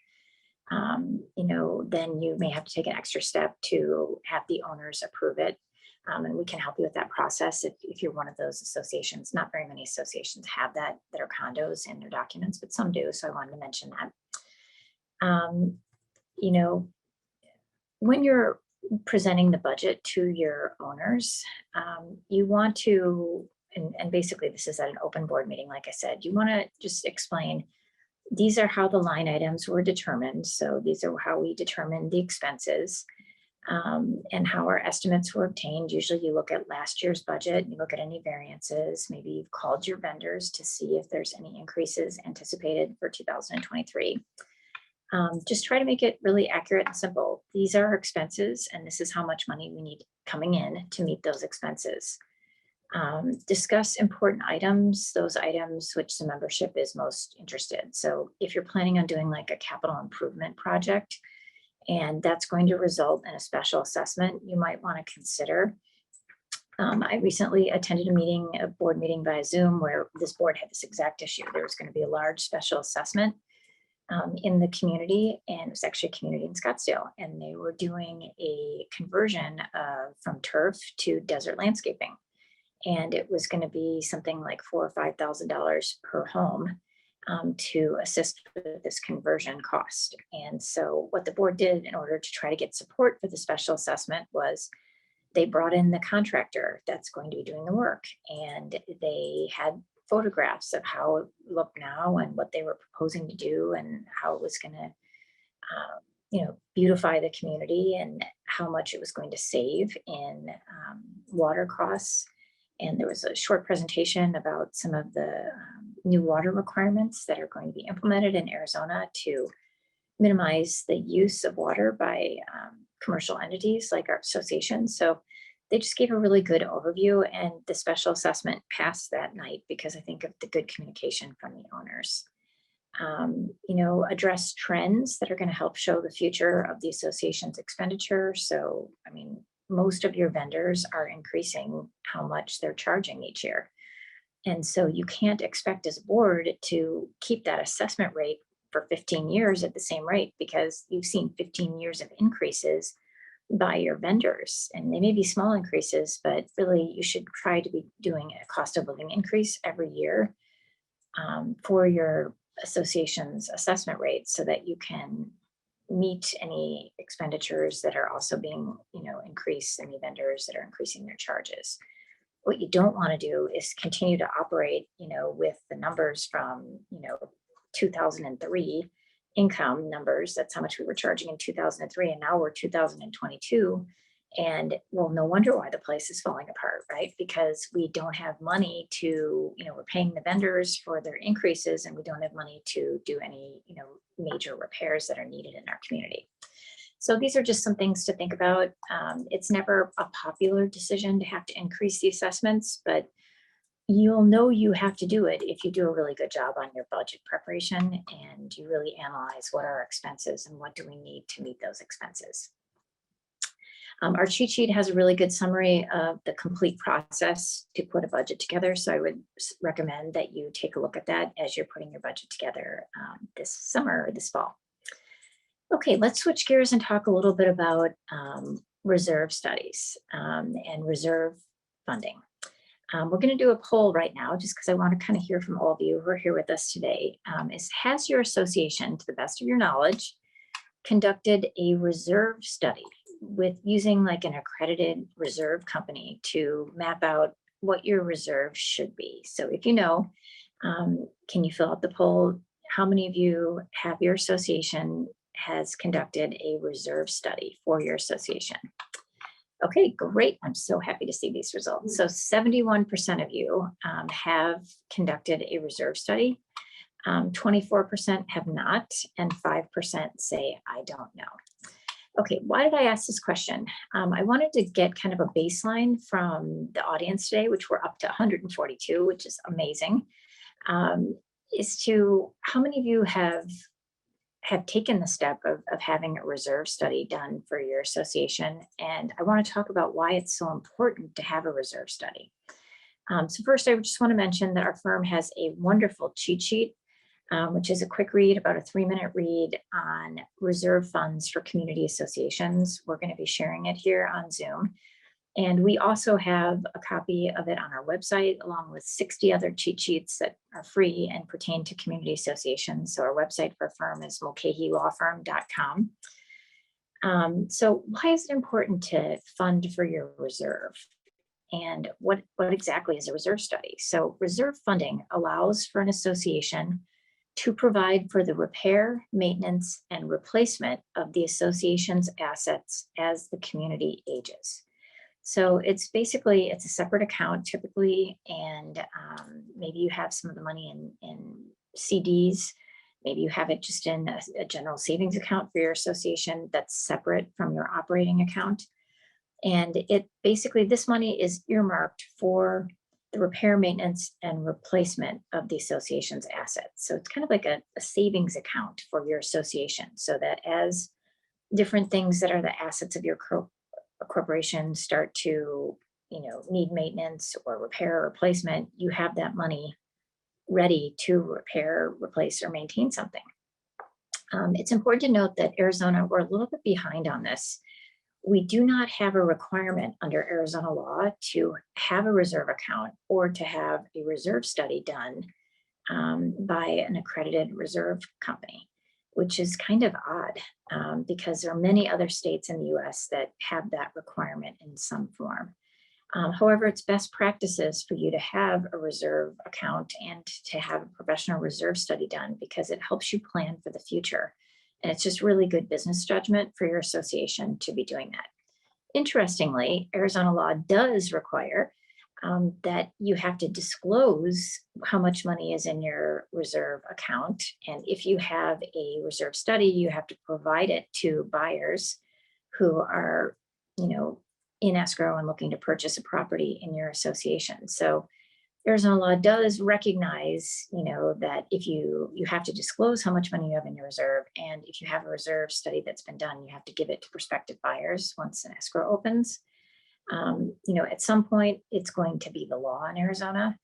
you know, then you may have to take an extra step to have the owners approve it. And we can help you with that process if you're one of those associations. Not very many associations have that are condos in their documents, but some do. So I wanted to mention that. You know, when you're presenting the budget to your owners, you want to, and basically this is at an open board meeting, like I said, you want to just explain, these are how the line items were determined. So these are how we determined the expenses. And how our estimates were obtained. Usually you look at last year's budget, you look at any variances, maybe you've called your vendors to see if there's any increases anticipated for 2023. Just try to make it really accurate and simple. These are our expenses, and this is how much money we need coming in to meet those expenses. Discuss important items, those items which the membership is most interested. So if you're planning on doing like a capital improvement project, and that's going to result in a special assessment, you might want to consider. I recently attended a board meeting via Zoom where this board had this exact issue. There was going to be a large special assessment in the community, and it was actually a community in Scottsdale, and they were doing a conversion from turf to desert landscaping. And it was going to be something like $4,000 or $5,000 per home. To assist with this conversion cost. And so what the board did in order to try to get support for the special assessment was they brought in the contractor that's going to be doing the work. And they had photographs of how it looked now and what they were proposing to do and how it was going to, you know, beautify the community and how much it was going to save in water costs. And there was a short presentation about some of the new water requirements that are going to be implemented in Arizona to minimize the use of water by commercial entities like our association. So they just gave a really good overview, and the special assessment passed that night because I think of the good communication from the owners. You know, address trends that are going to help show the future of the association's expenditure. So, I mean, most of your vendors are increasing how much they're charging each year. And so you can't expect as a board to keep that assessment rate for 15 years at the same rate, because you've seen 15 years of increases by your vendors. And they may be small increases, but really you should try to be doing a cost of living increase every year for your association's assessment rate so that you can meet any expenditures that are also being, you know, increased, any vendors that are increasing their charges. What you don't want to do is continue to operate, you know, with the numbers from, you know, 2003 income numbers. That's how much we were charging in 2003. And now we're 2022. And well, no wonder why the place is falling apart, right? Because we don't have money to, you know, we're paying the vendors for their increases and we don't have money to do any, you know, major repairs that are needed in our community. So these are just some things to think about. It's never a popular decision to have to increase the assessments, but you'll know you have to do it if you do a really good job on your budget preparation and you really analyze what are our expenses and what do we need to meet those expenses. Our cheat sheet has a really good summary of the complete process to put a budget together. So I would recommend that you take a look at that as you're putting your budget together this summer or this fall. Okay, let's switch gears and talk a little bit about reserve studies and reserve funding. We're going to do a poll right now just because I want to kind of hear from all of you who are here with us today. Has your association, to the best of your knowledge, conducted a reserve study with using like an accredited reserve company to map out what your reserve should be. So if you know, can you fill out the poll? How many of you have your association has conducted a reserve study for your association? Okay, great. I'm so happy to see these results. So 71% of you have conducted a reserve study. 24% have not, and 5% say, I don't know. Okay, why did I ask this question? I wanted to get kind of a baseline from the audience today, which we're up to 142, which is amazing, is to how many of you have taken the step of having a reserve study done for your association. And I want to talk about why it's so important to have a reserve study. So first, I just want to mention that our firm has a wonderful cheat sheet, which is a quick read, about a 3-minute read on reserve funds for community associations. We're going to be sharing it here on Zoom. And we also have a copy of it on our website, along with 60 other cheat sheets that are free and pertain to community associations. So our website for our firm is mulcahylawfirm.com. So why is it important to fund for your reserve? And what exactly is a reserve study? So reserve funding allows for an association to provide for the repair, maintenance, and replacement of the association's assets as the community ages. So it's a separate account typically, and maybe you have some of the money in CDs. Maybe you have it just in a general savings account for your association that's separate from your operating account. And this money is earmarked for the repair, maintenance, and replacement of the association's assets. So it's kind of like a savings account for your association, so that as different things that are the assets of your corporation start to, need maintenance or repair or replacement, you have that money ready to repair, replace, or maintain something. It's important to note that Arizona, we're a little bit behind on this. We do not have a requirement under Arizona law to have a reserve account or to have a reserve study done by an accredited reserve company, which is kind of odd because there are many other states in the US that have that requirement in some form. However, it's best practices for you to have a reserve account and to have a professional reserve study done, because it helps you plan for the future. And it's just really good business judgment for your association to be doing that. Interestingly, Arizona law does require that you have to disclose how much money is in your reserve account. And if you have a reserve study, you have to provide it to buyers who are, in escrow and looking to purchase a property in your association. So Arizona law does recognize, that if you have to disclose how much money you have in your reserve, and if you have a reserve study that's been done, you have to give it to prospective buyers once an escrow opens. At some point, it's going to be the law in Arizona.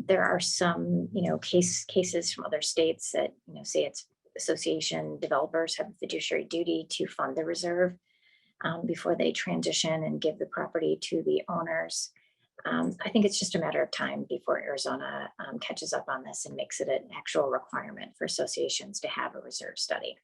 There are some, cases from other states that, say it's association developers have a fiduciary duty to fund the reserve before they transition and give the property to the owners. I think it's just a matter of time before Arizona catches up on this and makes it an actual requirement for associations to have a reserve study.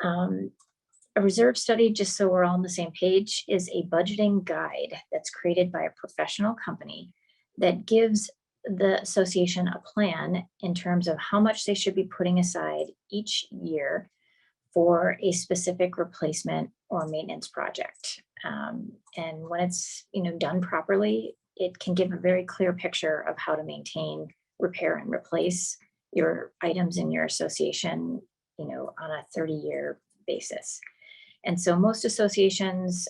A reserve study, just so we're all on the same page, is a budgeting guide that's created by a professional company that gives the association a plan in terms of how much they should be putting aside each year for a specific replacement or maintenance project. And when it's done properly, it can give a very clear picture of how to maintain, repair, and replace your items in your association, on a 30-year basis. And so most associations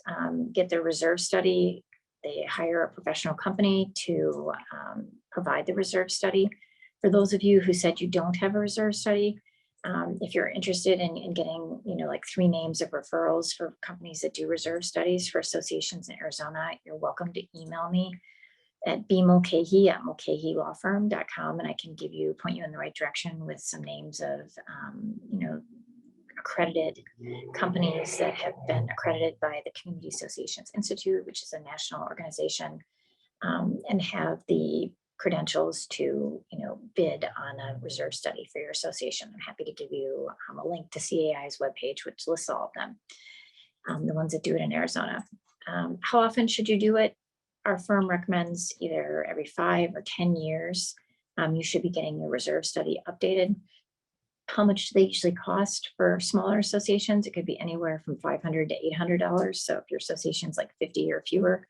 get their reserve study. They hire a professional company to provide the reserve study. For those of you who said you don't have a reserve study, if you're interested in getting, like 3 names of referrals for companies that do reserve studies for associations in Arizona, you're welcome to email me at bmulcahy@mulcahylawfirm.com, and I can point you in the right direction with some names of, accredited companies that have been accredited by the Community Associations Institute, which is a national organization, and have the credentials to bid on a reserve study for your association. I'm happy to give you a link to CAI's webpage, which lists all of them, the ones that do it in Arizona. How often should you do it? our firm recommends either every 5 or 10 years, you should be getting your reserve study updated. How much do they usually cost for smaller associations? It could be anywhere from $500 to $800. So if your association's like 50 or fewer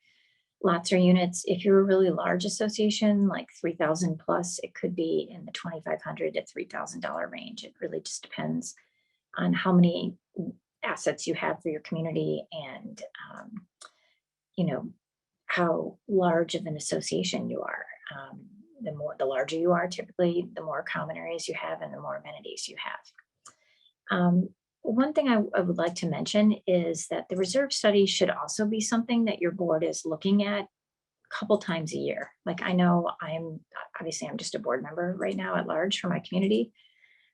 lots or units, if you're a really large association, like 3,000 plus, it could be in the $2,500 to $3,000 range. It really just depends on how many assets you have for your community and, you know, how large of an association you are. The larger you are, typically, the more common areas you have and the more amenities you have. One thing I would like to mention is that the reserve study should also be something that your board is looking at a couple times a year. Like, I know I'm just a board member right now at large for my community,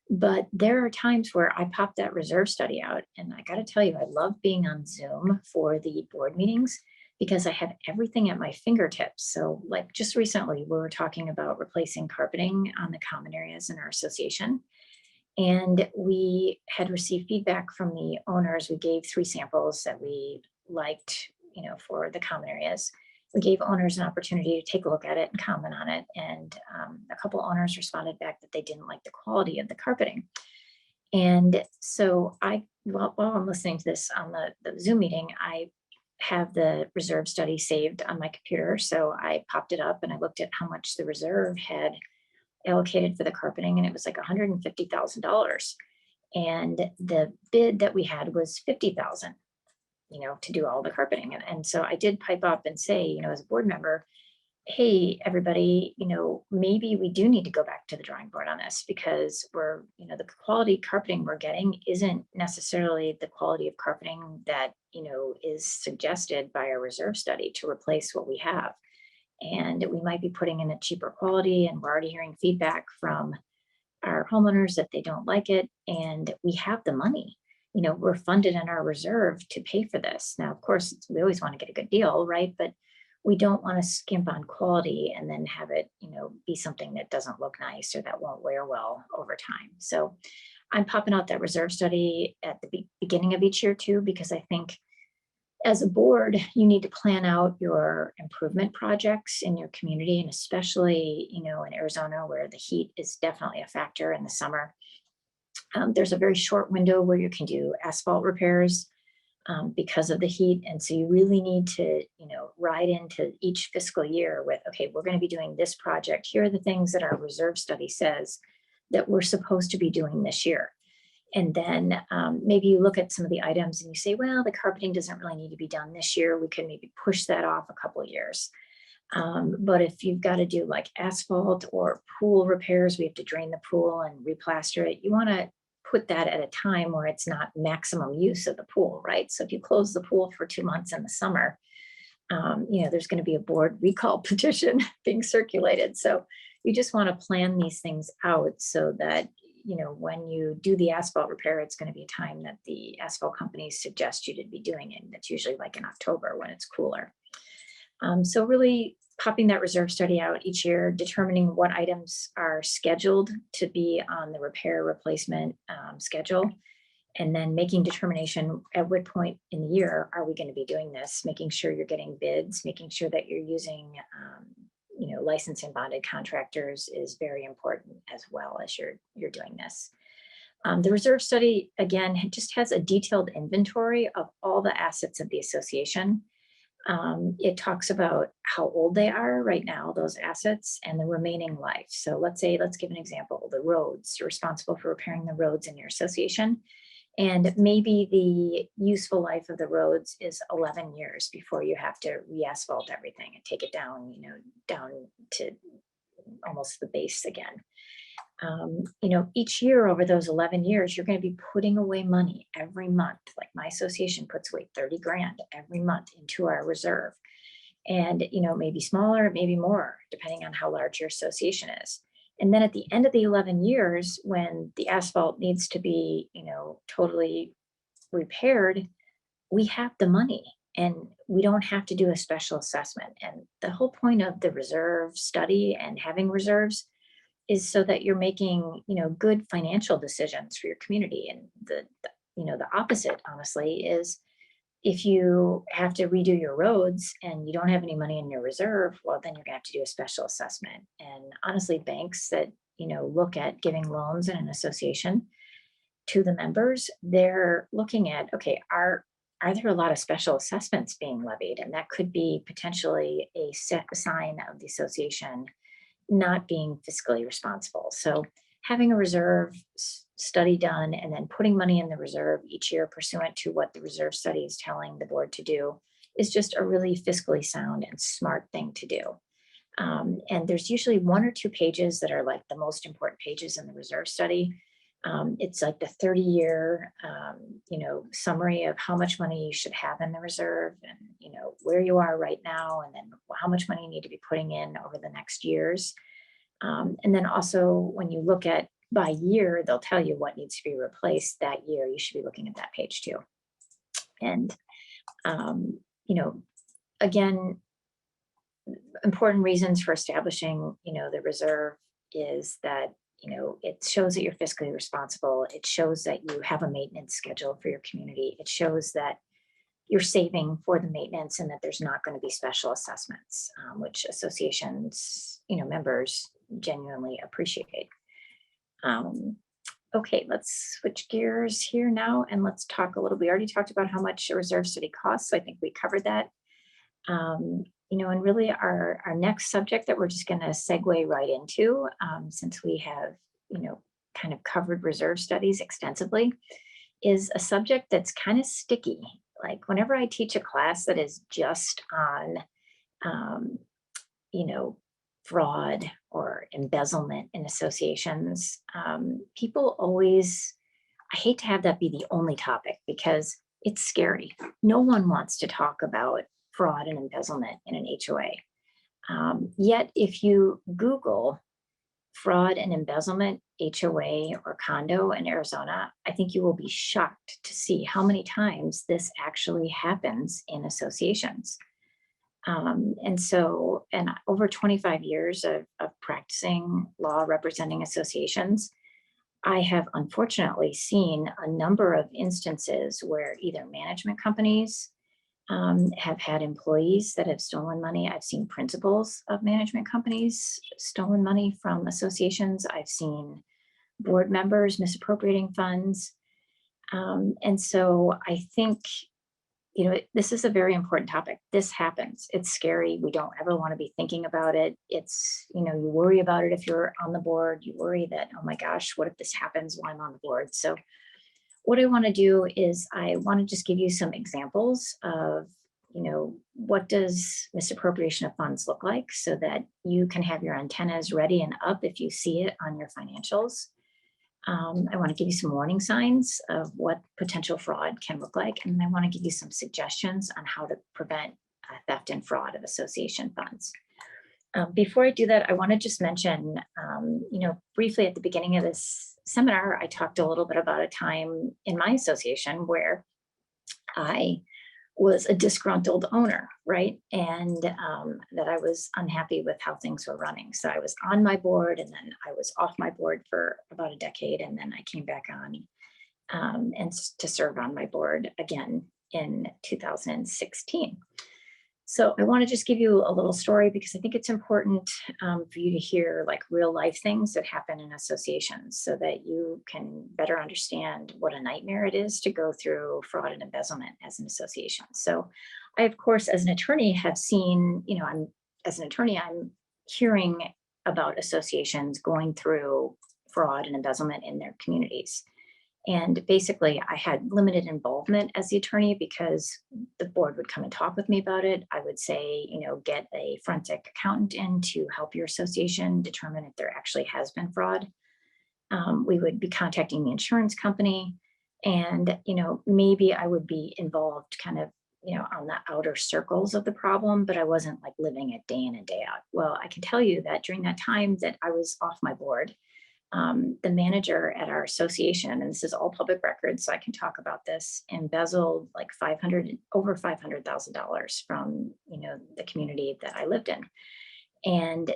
but there are times where I pop that reserve study out, and I got to tell you, I love being on Zoom for the board meetings because I have everything at my fingertips. So like just recently, we were talking about replacing carpeting on the common areas in our association. And we had received feedback from the owners. We gave 3 samples that we liked, for the common areas. We gave owners an opportunity to take a look at it and comment on it. And a couple owners responded back that they didn't like the quality of the carpeting. And so while I'm listening to this on the Zoom meeting, I have the reserve study saved on my computer. So I popped it up and I looked at how much the reserve had allocated for the carpeting, and it was like $150,000. And the bid that we had was $50,000, to do all the carpeting. And so I did pipe up and say, as a board member, hey, everybody, maybe we do need to go back to the drawing board on this, because the quality carpeting we're getting isn't necessarily the quality of carpeting that, is suggested by our reserve study to replace what we have. And we might be putting in a cheaper quality, and we're already hearing feedback from our homeowners that they don't like it. And we have the money, we're funded in our reserve to pay for this. Now, of course, we always want to get a good deal, right? But we don't want to skimp on quality and then have it, be something that doesn't look nice or that won't wear well over time. So I'm popping out that reserve study at the beginning of each year too, because I think as a board, you need to plan out your improvement projects in your community, and especially, in Arizona, where the heat is definitely a factor in the summer. There's a very short window where you can do asphalt repairs because of the heat. And so you really need to, ride into each fiscal year with, okay, we're going to be doing this project. Here are the things that our reserve study says that we're supposed to be doing this year. And then maybe you look at some of the items and you say, well, the carpeting doesn't really need to be done this year. We could maybe push that off a couple of years. But if you've got to do like asphalt or pool repairs, we have to drain the pool and replaster it. You want to put that at a time where it's not maximum use of the pool, right? So if you close the pool for 2 months in the summer, there's going to be a board recall petition being circulated. So you just want to plan these things out so that, when you do the asphalt repair, it's going to be a time that the asphalt companies suggest you to be doing it. And it's usually like in October when it's cooler. So really popping that reserve study out each year, determining what items are scheduled to be on the repair replacement schedule, and then making determination at what point in the year are we going to be doing this, making sure you're getting bids, making sure that you're using licensed and bonded contractors is very important as well as you're doing this. The reserve study, again, just has a detailed inventory of all the assets of the association. It talks about how old they are right now, those assets, and the remaining life. So let's give an example, the roads. You're responsible for repairing the roads in your association. And maybe the useful life of the roads is 11 years before you have to re-asphalt everything and take it down, down to almost the base again. Each year over those 11 years, you're going to be putting away money every month. Like my association puts away 30 grand every month into our reserve. And, maybe smaller, maybe more, depending on how large your association is. And then at the end of the 11 years, when the asphalt needs to be, totally repaired, we have the money and we don't have to do a special assessment. And the whole point of the reserve study and having reserves is so that you're making, good financial decisions for your community. And the opposite, honestly, is if you have to redo your roads and you don't have any money in your reserve, well, then you're gonna have to do a special assessment. And honestly, banks that, look at giving loans in an association to the members, they're looking at, okay, are there a lot of special assessments being levied? And that could be potentially a sign of the association not being fiscally responsible. So having a reserve study done and then putting money in the reserve each year pursuant to what the reserve study is telling the board to do is just a really fiscally sound and smart thing to do. And there's usually 1 or 2 pages that are like the most important pages in the reserve study. It's like the 30-year, summary of how much money you should have in the reserve and, where you are right now, and then how much money you need to be putting in over the next years. And then also when you look at by year, they'll tell you what needs to be replaced that year. You should be looking at that page too. And, again, important reasons for establishing, the reserve is that, it shows that you're fiscally responsible. It shows that you have a maintenance schedule for your community. It shows that you're saving for the maintenance and that there's not going to be special assessments, which associations, members genuinely appreciate. Okay, let's switch gears here now and let's talk a little. We already talked about how much a reserve study costs. So I think we covered that. And really our next subject that we're just going to segue right into, since we have, kind of covered reserve studies extensively, is a subject that's kind of sticky. Like whenever I teach a class that is just on, fraud or embezzlement in associations, people always, I hate to have that be the only topic because it's scary. No one wants to talk about fraud and embezzlement in an HOA. Yet if you Google fraud and embezzlement HOA or condo in Arizona, I think you will be shocked to see how many times this actually happens in associations. And over 25 years of practicing law representing associations, I have unfortunately seen a number of instances where either management companies have had employees that have stolen money. I've seen principals of management companies stolen money from associations. I've seen board members misappropriating funds. And so I think, this is a very important topic. This happens. It's scary. We don't ever want to be thinking about it. It's, you worry about it if you're on the board. You worry that, oh my gosh, what if this happens while I'm on the board? So what I want to do is I want to just give you some examples of, what does misappropriation of funds look like so that you can have your antennas ready and up if you see it on your financials. I want to give you some warning signs of what potential fraud can look like. And I want to give you some suggestions on how to prevent theft and fraud of association funds. Before I do that, I want to just mention, briefly at the beginning of this seminar, I talked a little bit about a time in my association where I was a disgruntled owner, right? And that I was unhappy with how things were running. So I was on my board and then I was off my board for about a decade. And then I came back on and to serve on my board again in 2016. So I want to just give you a little story because I think it's important for you to hear like real life things that happen in associations so that you can better understand what a nightmare it is to go through fraud and embezzlement as an association. So I, of course, as an attorney have seen, I'm hearing about associations going through fraud and embezzlement in their communities. And basically, I had limited involvement as the attorney because the board would come and talk with me about it. I would say, get a forensic accountant in to help your association determine if there actually has been fraud. We would be contacting the insurance company and, maybe I would be involved kind of, on the outer circles of the problem, but I wasn't like living it day in and day out. Well, I can tell you that during that time that I was off my board, the manager at our association, and this is all public records, so I can talk about this, embezzled like over $500,000 from, the community that I lived in. And,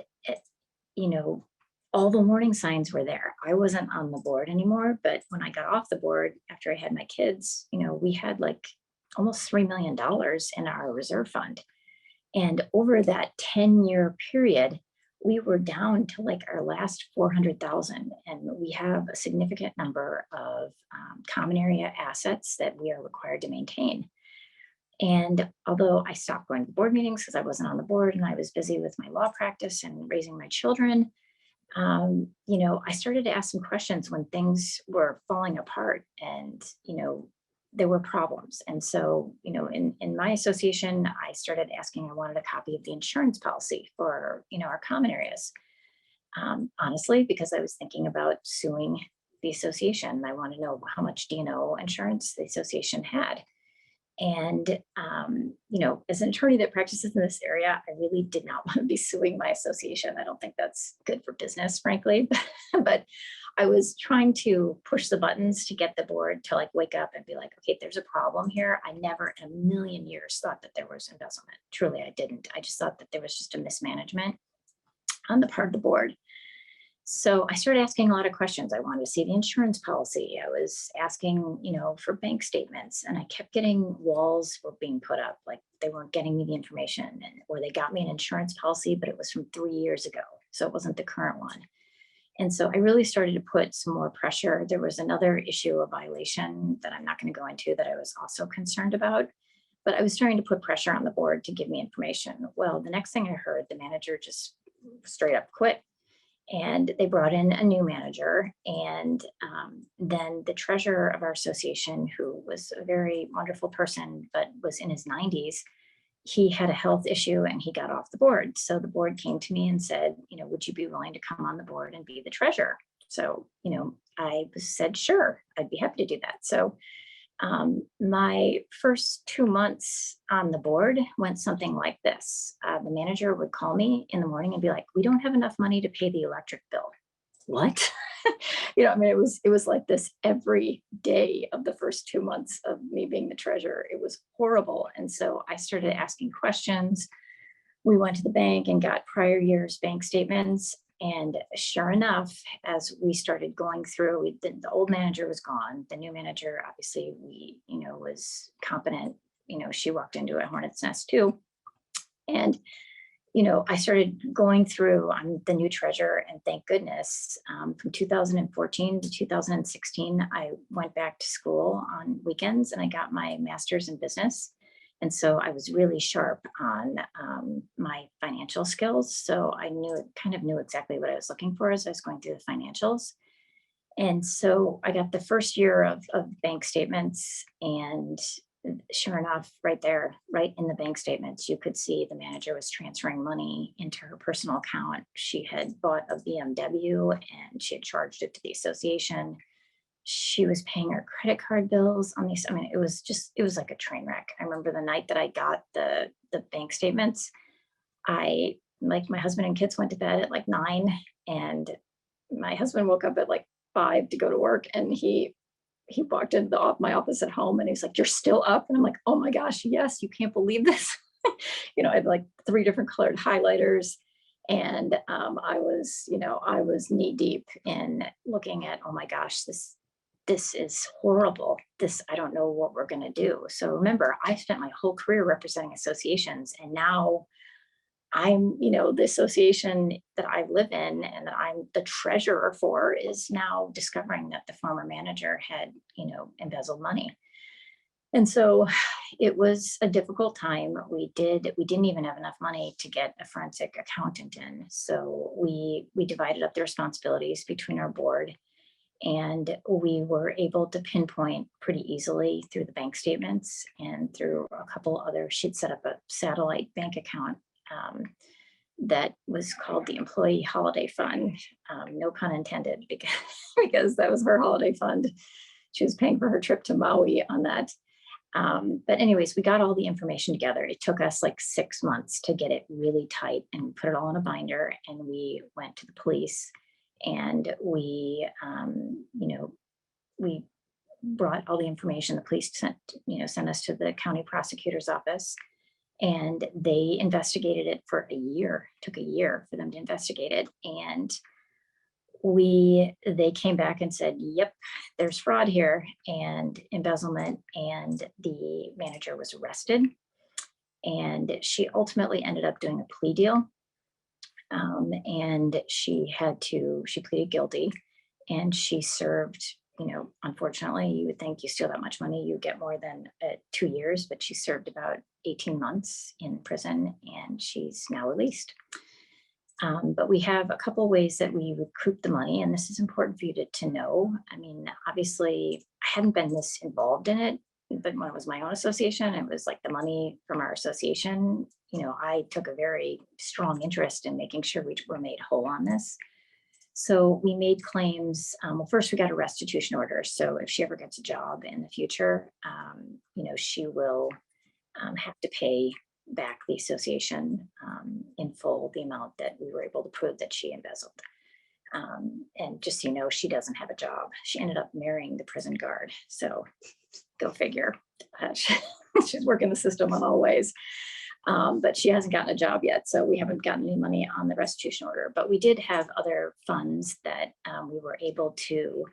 all the warning signs were there. I wasn't on the board anymore, but when I got off the board after I had my kids, we had like almost $3 million in our reserve fund. And over that 10-year period, we were down to like our last 400,000. And we have a significant number of common area assets that we are required to maintain. And although I stopped going to board meetings because I wasn't on the board and I was busy with my law practice and raising my children, I started to ask some questions when things were falling apart and, there were problems. And so, in my association, I started asking, I wanted a copy of the insurance policy for, our common areas. Honestly, because I was thinking about suing the association. I want to know how much D&O insurance the association had. And, as an attorney that practices in this area, I really did not want to be suing my association. I don't think that's good for business, frankly. But I was trying to push the buttons to get the board to like wake up and be like, okay, there's a problem here. I never in a million years thought that there was embezzlement. Truly, I didn't. I just thought that there was just a mismanagement on the part of the board. So I started asking a lot of questions. I wanted to see the insurance policy. I was asking, for bank statements, and I kept getting walls were being put up, like they weren't getting me the information, or they got me an insurance policy, but it was from 3 years ago. So it wasn't the current one. And so I really started to put some more pressure. There was another issue, a violation that I'm not going to go into that I was also concerned about, but I was starting to put pressure on the board to give me information. Well, the next thing I heard, the manager just straight up quit. And they brought in a new manager. And then the treasurer of our association, who was a very wonderful person, but was in his 90s, he had a health issue and he got off the board. So the board came to me and said, would you be willing to come on the board and be the treasurer? So, I said, sure, I'd be happy to do that. So my first 2 months on the board went something like this. The manager would call me in the morning and be like, we don't have enough money to pay the electric bill. What? It was like this every day of the first 2 months of me being the treasurer. It was horrible. And so I started asking questions. We went to the bank and got prior year's bank statements. And sure enough, as we started going through, the old manager was gone. The new manager, obviously, was competent. She walked into a hornet's nest too. And, I started going through, I'm the new treasurer, and thank goodness, from 2014 to 2016, I went back to school on weekends and I got my master's in business. And so I was really sharp on my financial skills. So I kind of knew exactly what I was looking for as I was going through the financials. And so I got the first year of bank statements, and sure enough, right there, right in the bank statements, you could see the manager was transferring money into her personal account. She had bought a BMW and she had charged it to the association. She was paying her credit card bills on these. It was like a train wreck. I remember the night that I got the bank statements, my husband and kids went to bed at like 9, and my husband woke up at like 5 to go to work, and he walked into my office at home and he's like, "You're still up?" And I'm like, "Oh my gosh, yes, you can't believe this." I had like 3 different colored highlighters. And I was knee deep in looking at, oh my gosh, this is horrible. I don't know what we're going to do. So remember, I spent my whole career representing associations, and now I'm, the association that I live in and that I'm the treasurer for is now discovering that the former manager had, embezzled money. And so it was a difficult time. We didn't even have enough money to get a forensic accountant in. So we divided up the responsibilities between our board, and we were able to pinpoint pretty easily through the bank statements and through a couple other, she'd set up a satellite bank account that was called the Employee Holiday Fund. No pun intended, because that was her holiday fund. She was paying for her trip to Maui on that. But anyways, we got all the information together. It took us like 6 months to get it really tight, and we put it all in a binder, and we went to the police, and we brought all the information. The police sent us to the county prosecutor's office, and they investigated it for a year. It took a year for them to investigate it. And they came back and said, yep, there's fraud here and embezzlement, and the manager was arrested. And she ultimately ended up doing a plea deal. And she pleaded guilty, and she served, unfortunately, you would think you steal that much money, you get more than 2 years, but she served about 18 months in prison, and she's now released. But we have a couple of ways that we recoup the money, and this is important for you to know. I mean, obviously, I hadn't been this involved in it, but when it was my own association, it was like the money from our association. I took a very strong interest in making sure we were made whole on this. So we made claims. Well, first we got a restitution order. So if she ever gets a job in the future, she will have to pay back the association in full the amount that we were able to prove that she embezzled. And just so you know, she doesn't have a job. She ended up marrying the prison guard. So go figure. She's working the system in all ways. But she hasn't gotten a job yet. So we haven't gotten any money on the restitution order. But we did have other funds that we were able to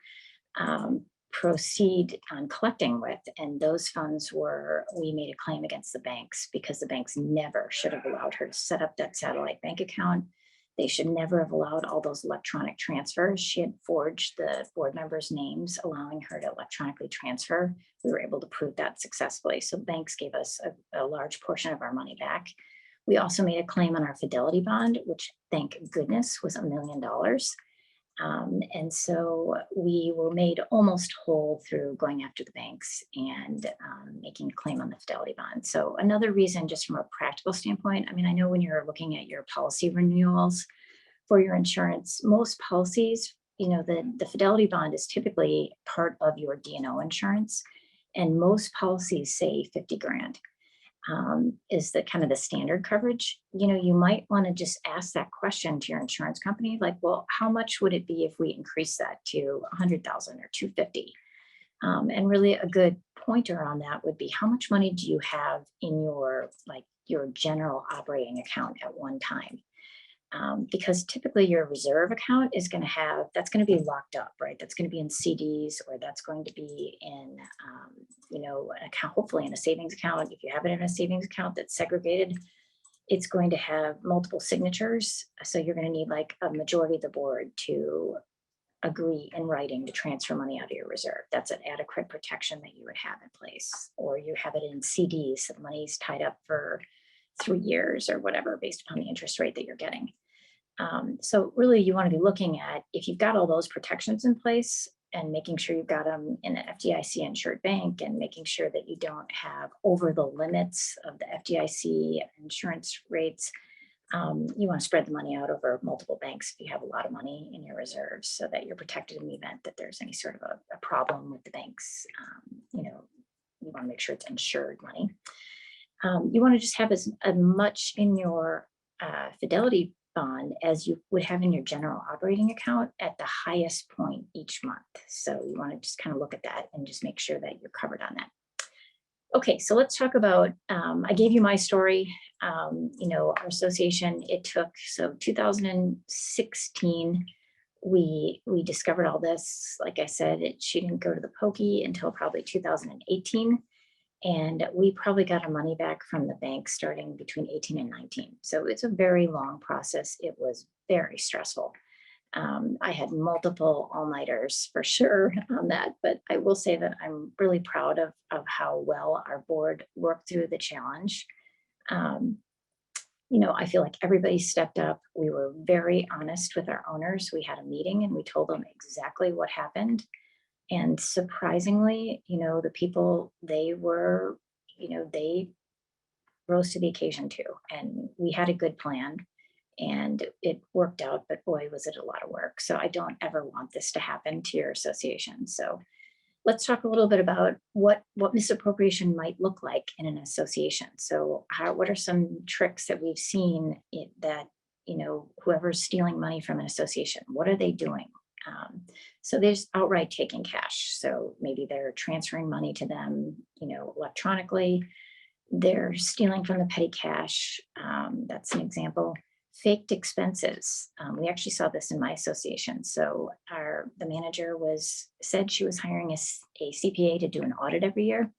proceed on collecting with. And those funds we made a claim against the banks because the banks never should have allowed her to set up that satellite bank account. They should never have allowed all those electronic transfers. She had forged the board members' names, allowing her to electronically transfer. We were able to prove that successfully. So banks gave us a large portion of our money back. We also made a claim on our Fidelity bond, which thank goodness was $1 million. And so we were made almost whole through going after the banks and making a claim on the Fidelity bond. So another reason, just from a practical standpoint, I mean, I know when you're looking at your policy renewals for your insurance, most policies, the Fidelity bond is typically part of your D&O insurance, and most policies say 50 grand. Is the kind of the standard coverage. You might want to just ask that question to your insurance company, like, well, how much would it be if we increase that to 100,000 or 250? And really a good pointer on that would be, how much money do you have in your general operating account at one time? Because typically your reserve account is that's going to be locked up, right? That's going to be in CDs, or that's going to be in, an account, hopefully in a savings account. If you have it in a savings account that's segregated, it's going to have multiple signatures. So you're going to need like a majority of the board to agree in writing to transfer money out of your reserve. That's an adequate protection that you would have in place. Or you have it in CDs, so the money's tied up for 3 years or whatever, based upon the interest rate that you're getting. So really you want to be looking at, if you've got all those protections in place, and making sure you've got them in an FDIC insured bank, and making sure that you don't have over the limits of the FDIC insurance rates. You want to spread the money out over multiple banks if you have a lot of money in your reserves, so that you're protected in the event that there's any sort of a problem with the banks. You want to make sure it's insured money. You want to just have as much in your Fidelity bond as you would have in your general operating account at the highest point each month. So you want to just kind of look at that and just make sure that you're covered on that. Okay, so let's talk about, I gave you my story. Our association, it took, 2016, we discovered all this. Like I said, she didn't go to the pokey until probably 2018. And we probably got our money back from the bank starting between 18 and 19. So it's a very long process. It was very stressful. I had multiple all-nighters for sure on that, but I will say that I'm really proud of how well our board worked through the challenge. I feel like everybody stepped up. We were very honest with our owners. We had a meeting and we told them exactly what happened. And surprisingly, the people, they rose to the occasion too. And we had a good plan and it worked out, but boy, was it a lot of work. So I don't ever want this to happen to your association. So let's talk a little bit about what misappropriation might look like in an association. So what are some tricks that we've seen that, whoever's stealing money from an association, what are they doing? So there's outright taking cash. So maybe they're transferring money to them, electronically. They're stealing from the petty cash. That's an example. Faked expenses. We actually saw this in my association. So the manager said she was hiring a CPA to do an audit every year,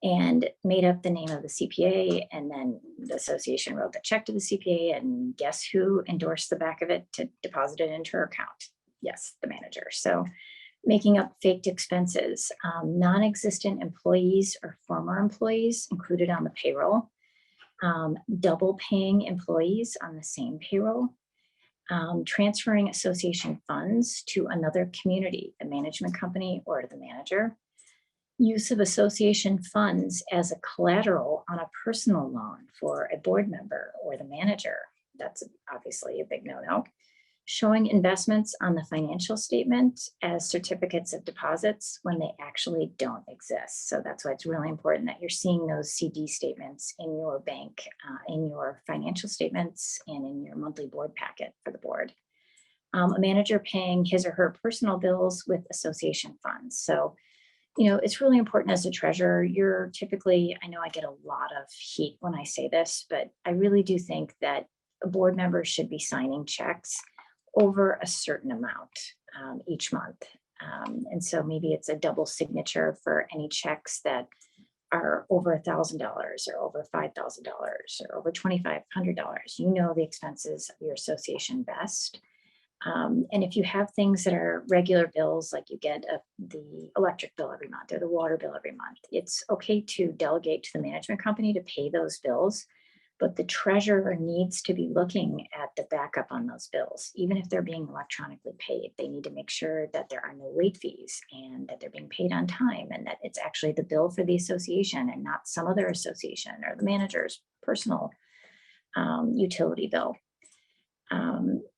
and made up the name of the CPA. And then the association wrote the check to the CPA, and guess who endorsed the back of it to deposit it into her account? Yes, the manager. So making up faked expenses, non-existent employees or former employees included on the payroll, double paying employees on the same payroll, transferring association funds to another community, the management company or the manager, use of association funds as a collateral on a personal loan for a board member or the manager. That's obviously a big no-no. Showing investments on the financial statement as certificates of deposits when they actually don't exist. So that's why it's really important that you're seeing those CD statements in your bank, in your financial statements, and in your monthly board packet for the board. A manager paying his or her personal bills with association funds. So it's really important as a treasurer. You're typically, I know I get a lot of heat when I say this, but I really do think that a board member should be signing checks over a certain amount each month. And so maybe it's a double signature for any checks that are over $1,000 or over $5,000 or over $2,500. You know the expenses of your association best. And if you have things that are regular bills, like you get the electric bill every month or the water bill every month, it's okay to delegate to the management company to pay those bills, but the treasurer needs to be looking at the backup on those bills. Even if they're being electronically paid, they need to make sure that there are no late fees and that they're being paid on time, and that it's actually the bill for the association and not some other association or the manager's personal utility bill.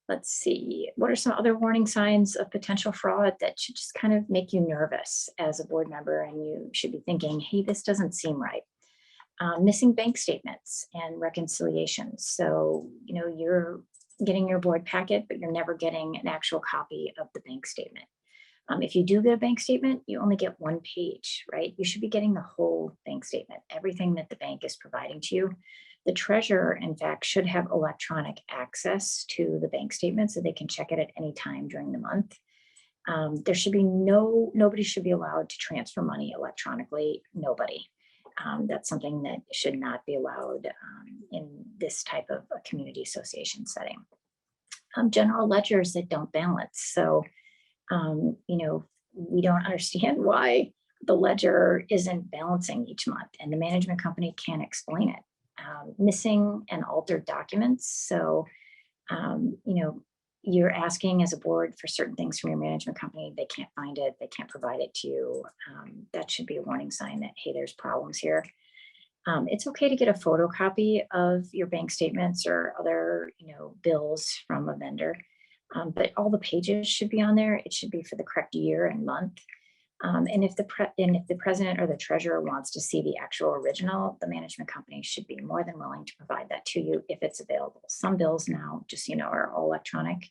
Let's see, what are some other warning signs of potential fraud that should just kind of make you nervous as a board member, and you should be thinking, hey, this doesn't seem right. Missing bank statements and reconciliations. So, you're getting your board packet, but you're never getting an actual copy of the bank statement. If you do get a bank statement, you only get one page, right? You should be getting the whole bank statement, everything that the bank is providing to you. The treasurer, in fact, should have electronic access to the bank statement so they can check it at any time during the month. There should be nobody should be allowed to transfer money electronically. Nobody. That's something that should not be allowed in this type of a community association setting. General ledgers that don't balance. So, we don't understand why the ledger isn't balancing each month, and the management company can't explain it. Missing and altered documents. So, you're asking as a board for certain things from your management company. They can't find it. They can't provide it to you. That should be a warning sign that, hey, there's problems here. It's okay to get a photocopy of your bank statements or other, bills from a vendor, but all the pages should be on there. It should be for the correct year and month. And if the president or the treasurer wants to see the actual original, the management company should be more than willing to provide that to you if it's available. Some bills now, just are all electronic,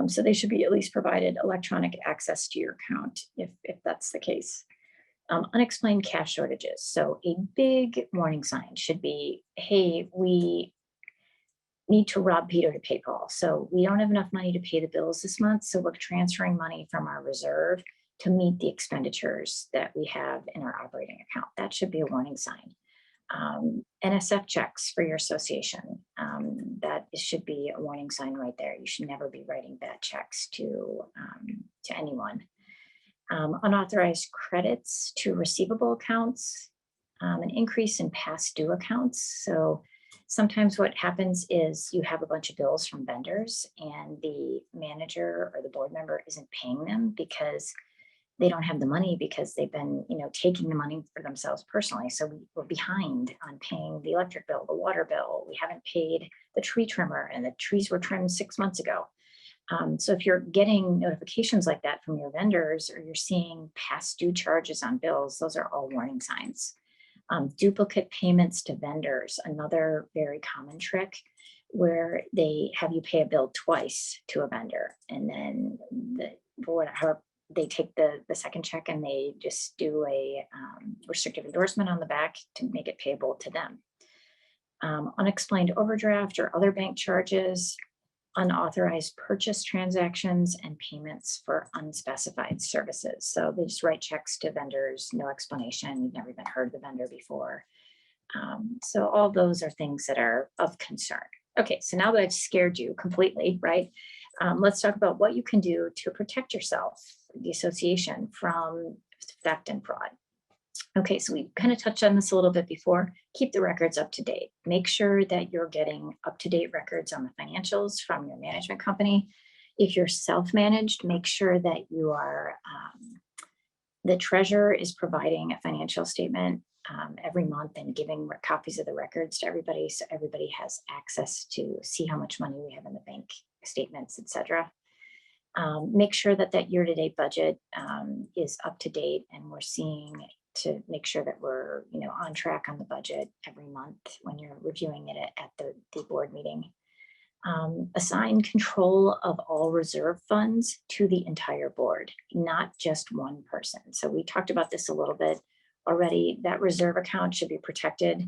so they should be at least provided electronic access to your account if that's the case. Unexplained cash shortages. So a big warning sign should be, hey, we need to rob Peter to pay Paul. So we don't have enough money to pay the bills this month, so we're transferring money from our reserve to meet the expenditures that we have in our operating account. That should be a warning sign. NSF checks for your association. That should be a warning sign right there. You should never be writing bad checks to anyone. Unauthorized credits to receivable accounts, an increase in past due accounts. So sometimes what happens is you have a bunch of bills from vendors and the manager or the board member isn't paying them because they don't have the money, because they've been, taking the money for themselves personally. So we're behind on paying the electric bill, the water bill. We haven't paid the tree trimmer, and the trees were trimmed 6 months ago. So if you're getting notifications like that from your vendors, or you're seeing past due charges on bills, those are all warning signs. Duplicate payments to vendors, another very common trick, where they have you pay a bill twice to a vendor, and then they take the second check and they just do a restrictive endorsement on the back to make it payable to them. unexplained overdraft or other bank charges, unauthorized purchase transactions, and payments for unspecified services. So they just write checks to vendors, no explanation. You've never even heard of the vendor before. So all those are things that are of concern. Okay, so now that I've scared you completely, right? Let's talk about what you can do to protect yourself, the association, from theft and fraud. Okay, so we kind of touched on this a little bit before. Keep the records up to date. Make sure that you're getting up-to-date records on the financials from your management company. If you're self-managed, make sure that you are, the treasurer is providing a financial statement every month and giving copies of the records to everybody, so everybody has access to see how much money we have in the bank statements, etc. Make sure that that year-to-date budget is up to date, and we're seeing to make sure that we're on track on the budget every month when you're reviewing it at the board meeting. Assign control of all reserve funds to the entire board, not just one person. So we talked about this a little bit already. That reserve account should be protected.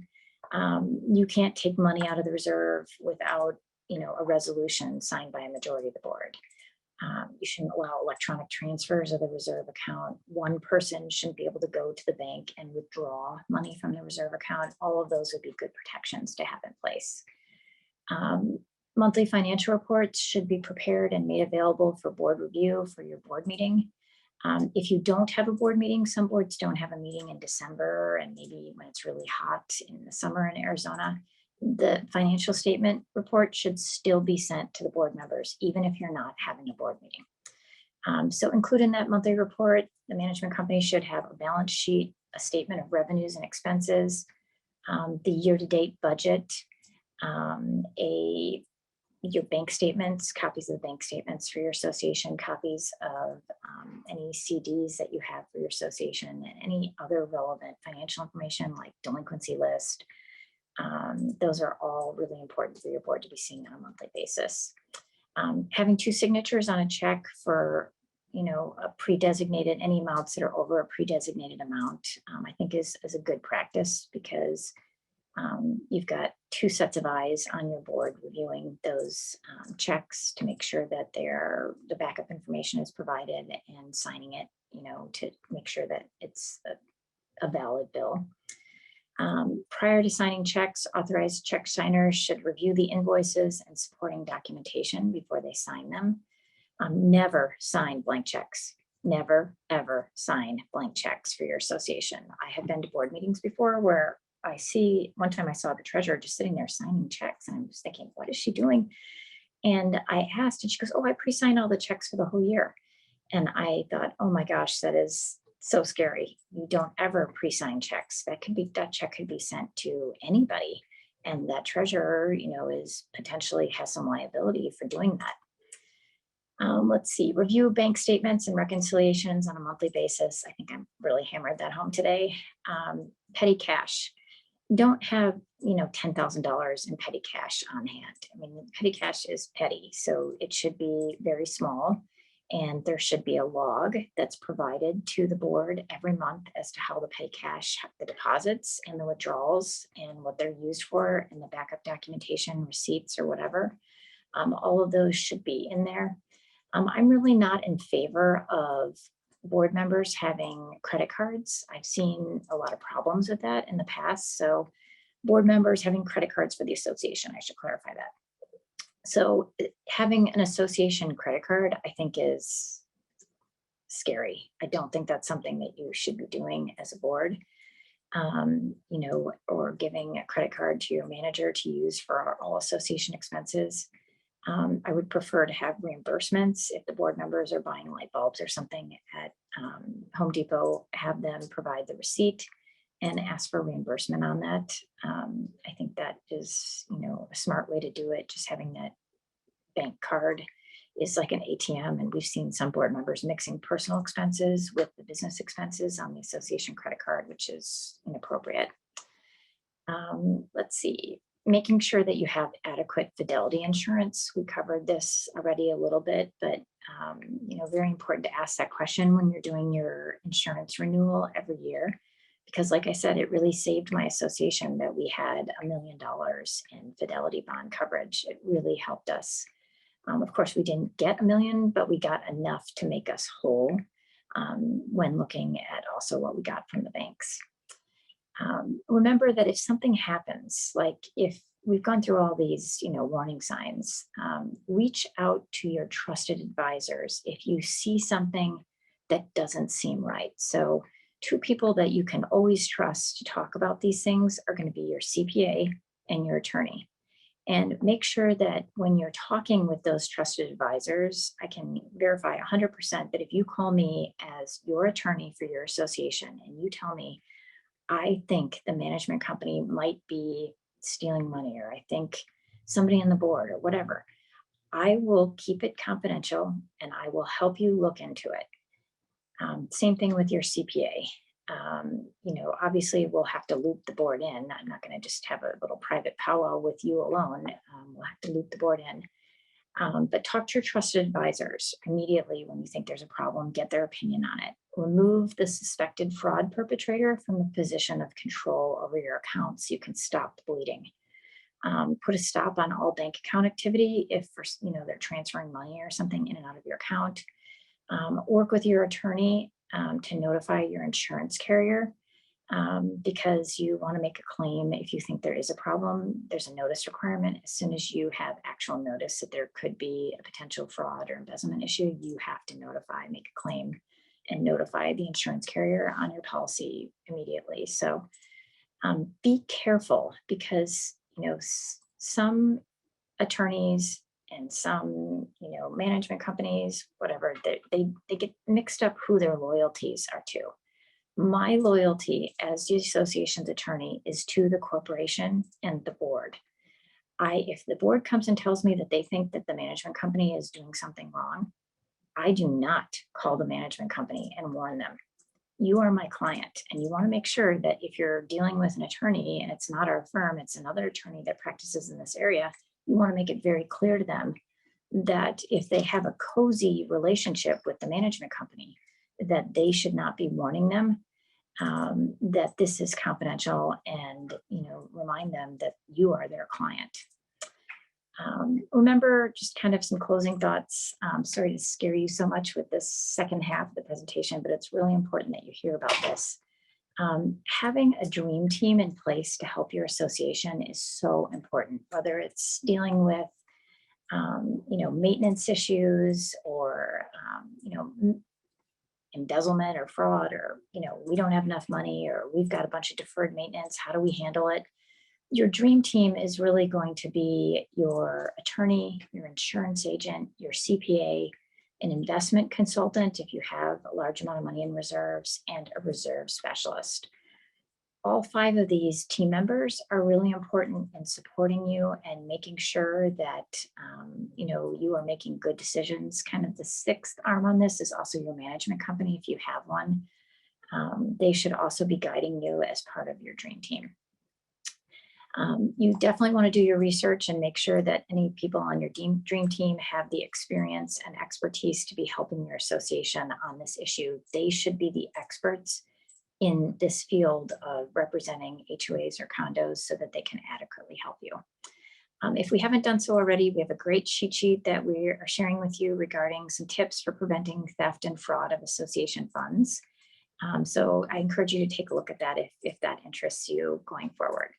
You can't take money out of the reserve without a resolution signed by a majority of the board. You shouldn't allow electronic transfers of the reserve account. One person shouldn't be able to go to the bank and withdraw money from the reserve account. All of those would be good protections to have in place. Monthly financial reports should be prepared and made available for board review for your board meeting. If you don't have a board meeting, some boards don't have a meeting in December, and maybe when it's really hot in the summer in Arizona, the financial statement report should still be sent to the board members, even if you're not having a board meeting. So include in that monthly report, the management company should have a balance sheet, a statement of revenues and expenses, the year-to-date budget, your bank statements, copies of the bank statements for your association, copies of any CDs that you have for your association, and any other relevant financial information like delinquency list. Those are all really important for your board to be seeing on a monthly basis. Having two signatures on a check for a pre-designated, any amounts that are over a pre-designated amount, I think is a good practice, because you've got two sets of eyes on your board reviewing those checks to make sure that the backup information is provided, and signing it, to make sure that it's a valid bill. Prior to signing checks, authorized check signers should review the invoices and supporting documentation before they sign them. Never sign blank checks. Never, ever sign blank checks for your association. I have been to board meetings before where one time I saw the treasurer just sitting there signing checks, and I was thinking, what is she doing? And I asked, and she goes, oh, I pre-sign all the checks for the whole year. And I thought, oh my gosh, that is so scary. You don't ever pre-sign checks. That check could be sent to anybody, and that treasurer, is potentially has some liability for doing that. Let's see, review bank statements and reconciliations on a monthly basis. I think I really hammered that home today. Petty cash. Don't have, $10,000 in petty cash on hand. I mean, petty cash is petty, so it should be very small. And there should be a log that's provided to the board every month as to how the petty cash, the deposits and the withdrawals, and what they're used for, and the backup documentation, receipts, or whatever. All of those should be in there. I'm really not in favor of board members having credit cards. I've seen a lot of problems with that in the past. So board members having credit cards for the association, I should clarify that. So having an association credit card, I think, is scary. I don't think that's something that you should be doing as a board, or giving a credit card to your manager to use for all association expenses. I would prefer to have reimbursements. If the board members are buying light bulbs or something at Home Depot, have them provide the receipt and ask for reimbursement on that. I think that is, a smart way to do it. Just having that bank card is like an ATM, and we've seen some board members mixing personal expenses with the business expenses on the association credit card, which is inappropriate. Let's see, making sure that you have adequate Fidelity insurance. We covered this already a little bit, but very important to ask that question when you're doing your insurance renewal every year, because like I said, it really saved my association that we had $1 million in Fidelity bond coverage. It really helped us. Of course, we didn't get $1 million, but we got enough to make us whole when looking at also what we got from the banks. Remember that if something happens, like if we've gone through all these, warning signs, reach out to your trusted advisors if you see something that doesn't seem right. So two people that you can always trust to talk about these things are going to be your CPA and your attorney. And make sure that when you're talking with those trusted advisors, I can verify 100% that if you call me as your attorney for your association and you tell me, I think the management company might be stealing money, or I think somebody on the board or whatever, I will keep it confidential and I will help you look into it. Same thing with your CPA. Obviously we'll have to loop the board in. I'm not going to just have a little private powwow with you alone. We'll have to loop the board in. But talk to your trusted advisors immediately when you think there's a problem, get their opinion on it. Remove the suspected fraud perpetrator from the position of control over your account so you can stop the bleeding. Put a stop on all bank account activity if they're transferring money or something in and out of your account. Work with your attorney to notify your insurance carrier because you want to make a claim if you think there is a problem. There's a notice requirement. As soon as you have actual notice that there could be a potential fraud or embezzlement issue, you have to make a claim and notify the insurance carrier on your policy immediately. So be careful because, some attorneys and some, management companies, whatever, they get mixed up who their loyalties are to. My loyalty as the association's attorney is to the corporation and the board. If the board comes and tells me that they think that the management company is doing something wrong, I do not call the management company and warn them. You are my client, and you want to make sure that if you're dealing with an attorney and it's not our firm, it's another attorney that practices in this area, you want to make it very clear to them that if they have a cozy relationship with the management company, that they should not be warning them that this is confidential, and remind them that you are their client. Remember, just kind of some closing thoughts. Sorry to scare you so much with this second half of the presentation, but it's really important that you hear about this. Having a dream team in place to help your association is so important, whether it's dealing with maintenance issues or embezzlement or fraud, or we don't have enough money, or we've got a bunch of deferred maintenance. How do we handle it? Your dream team is really going to be your attorney, your insurance agent, your CPA, an investment consultant if you have a large amount of money in reserves, and a reserve specialist. All 5 of these team members are really important in supporting you and making sure that you are making good decisions. Kind of the 6th arm on this is also your management company if you have one. They should also be guiding you as part of your dream team. You definitely want to do your research and make sure that any people on your dream team have the experience and expertise to be helping your association on this issue. They should be the experts in this field of representing HOAs or condos so that they can adequately help you. If we haven't done so already, we have a great cheat sheet that we are sharing with you regarding some tips for preventing theft and fraud of association funds. So I encourage you to take a look at that if that interests you going forward.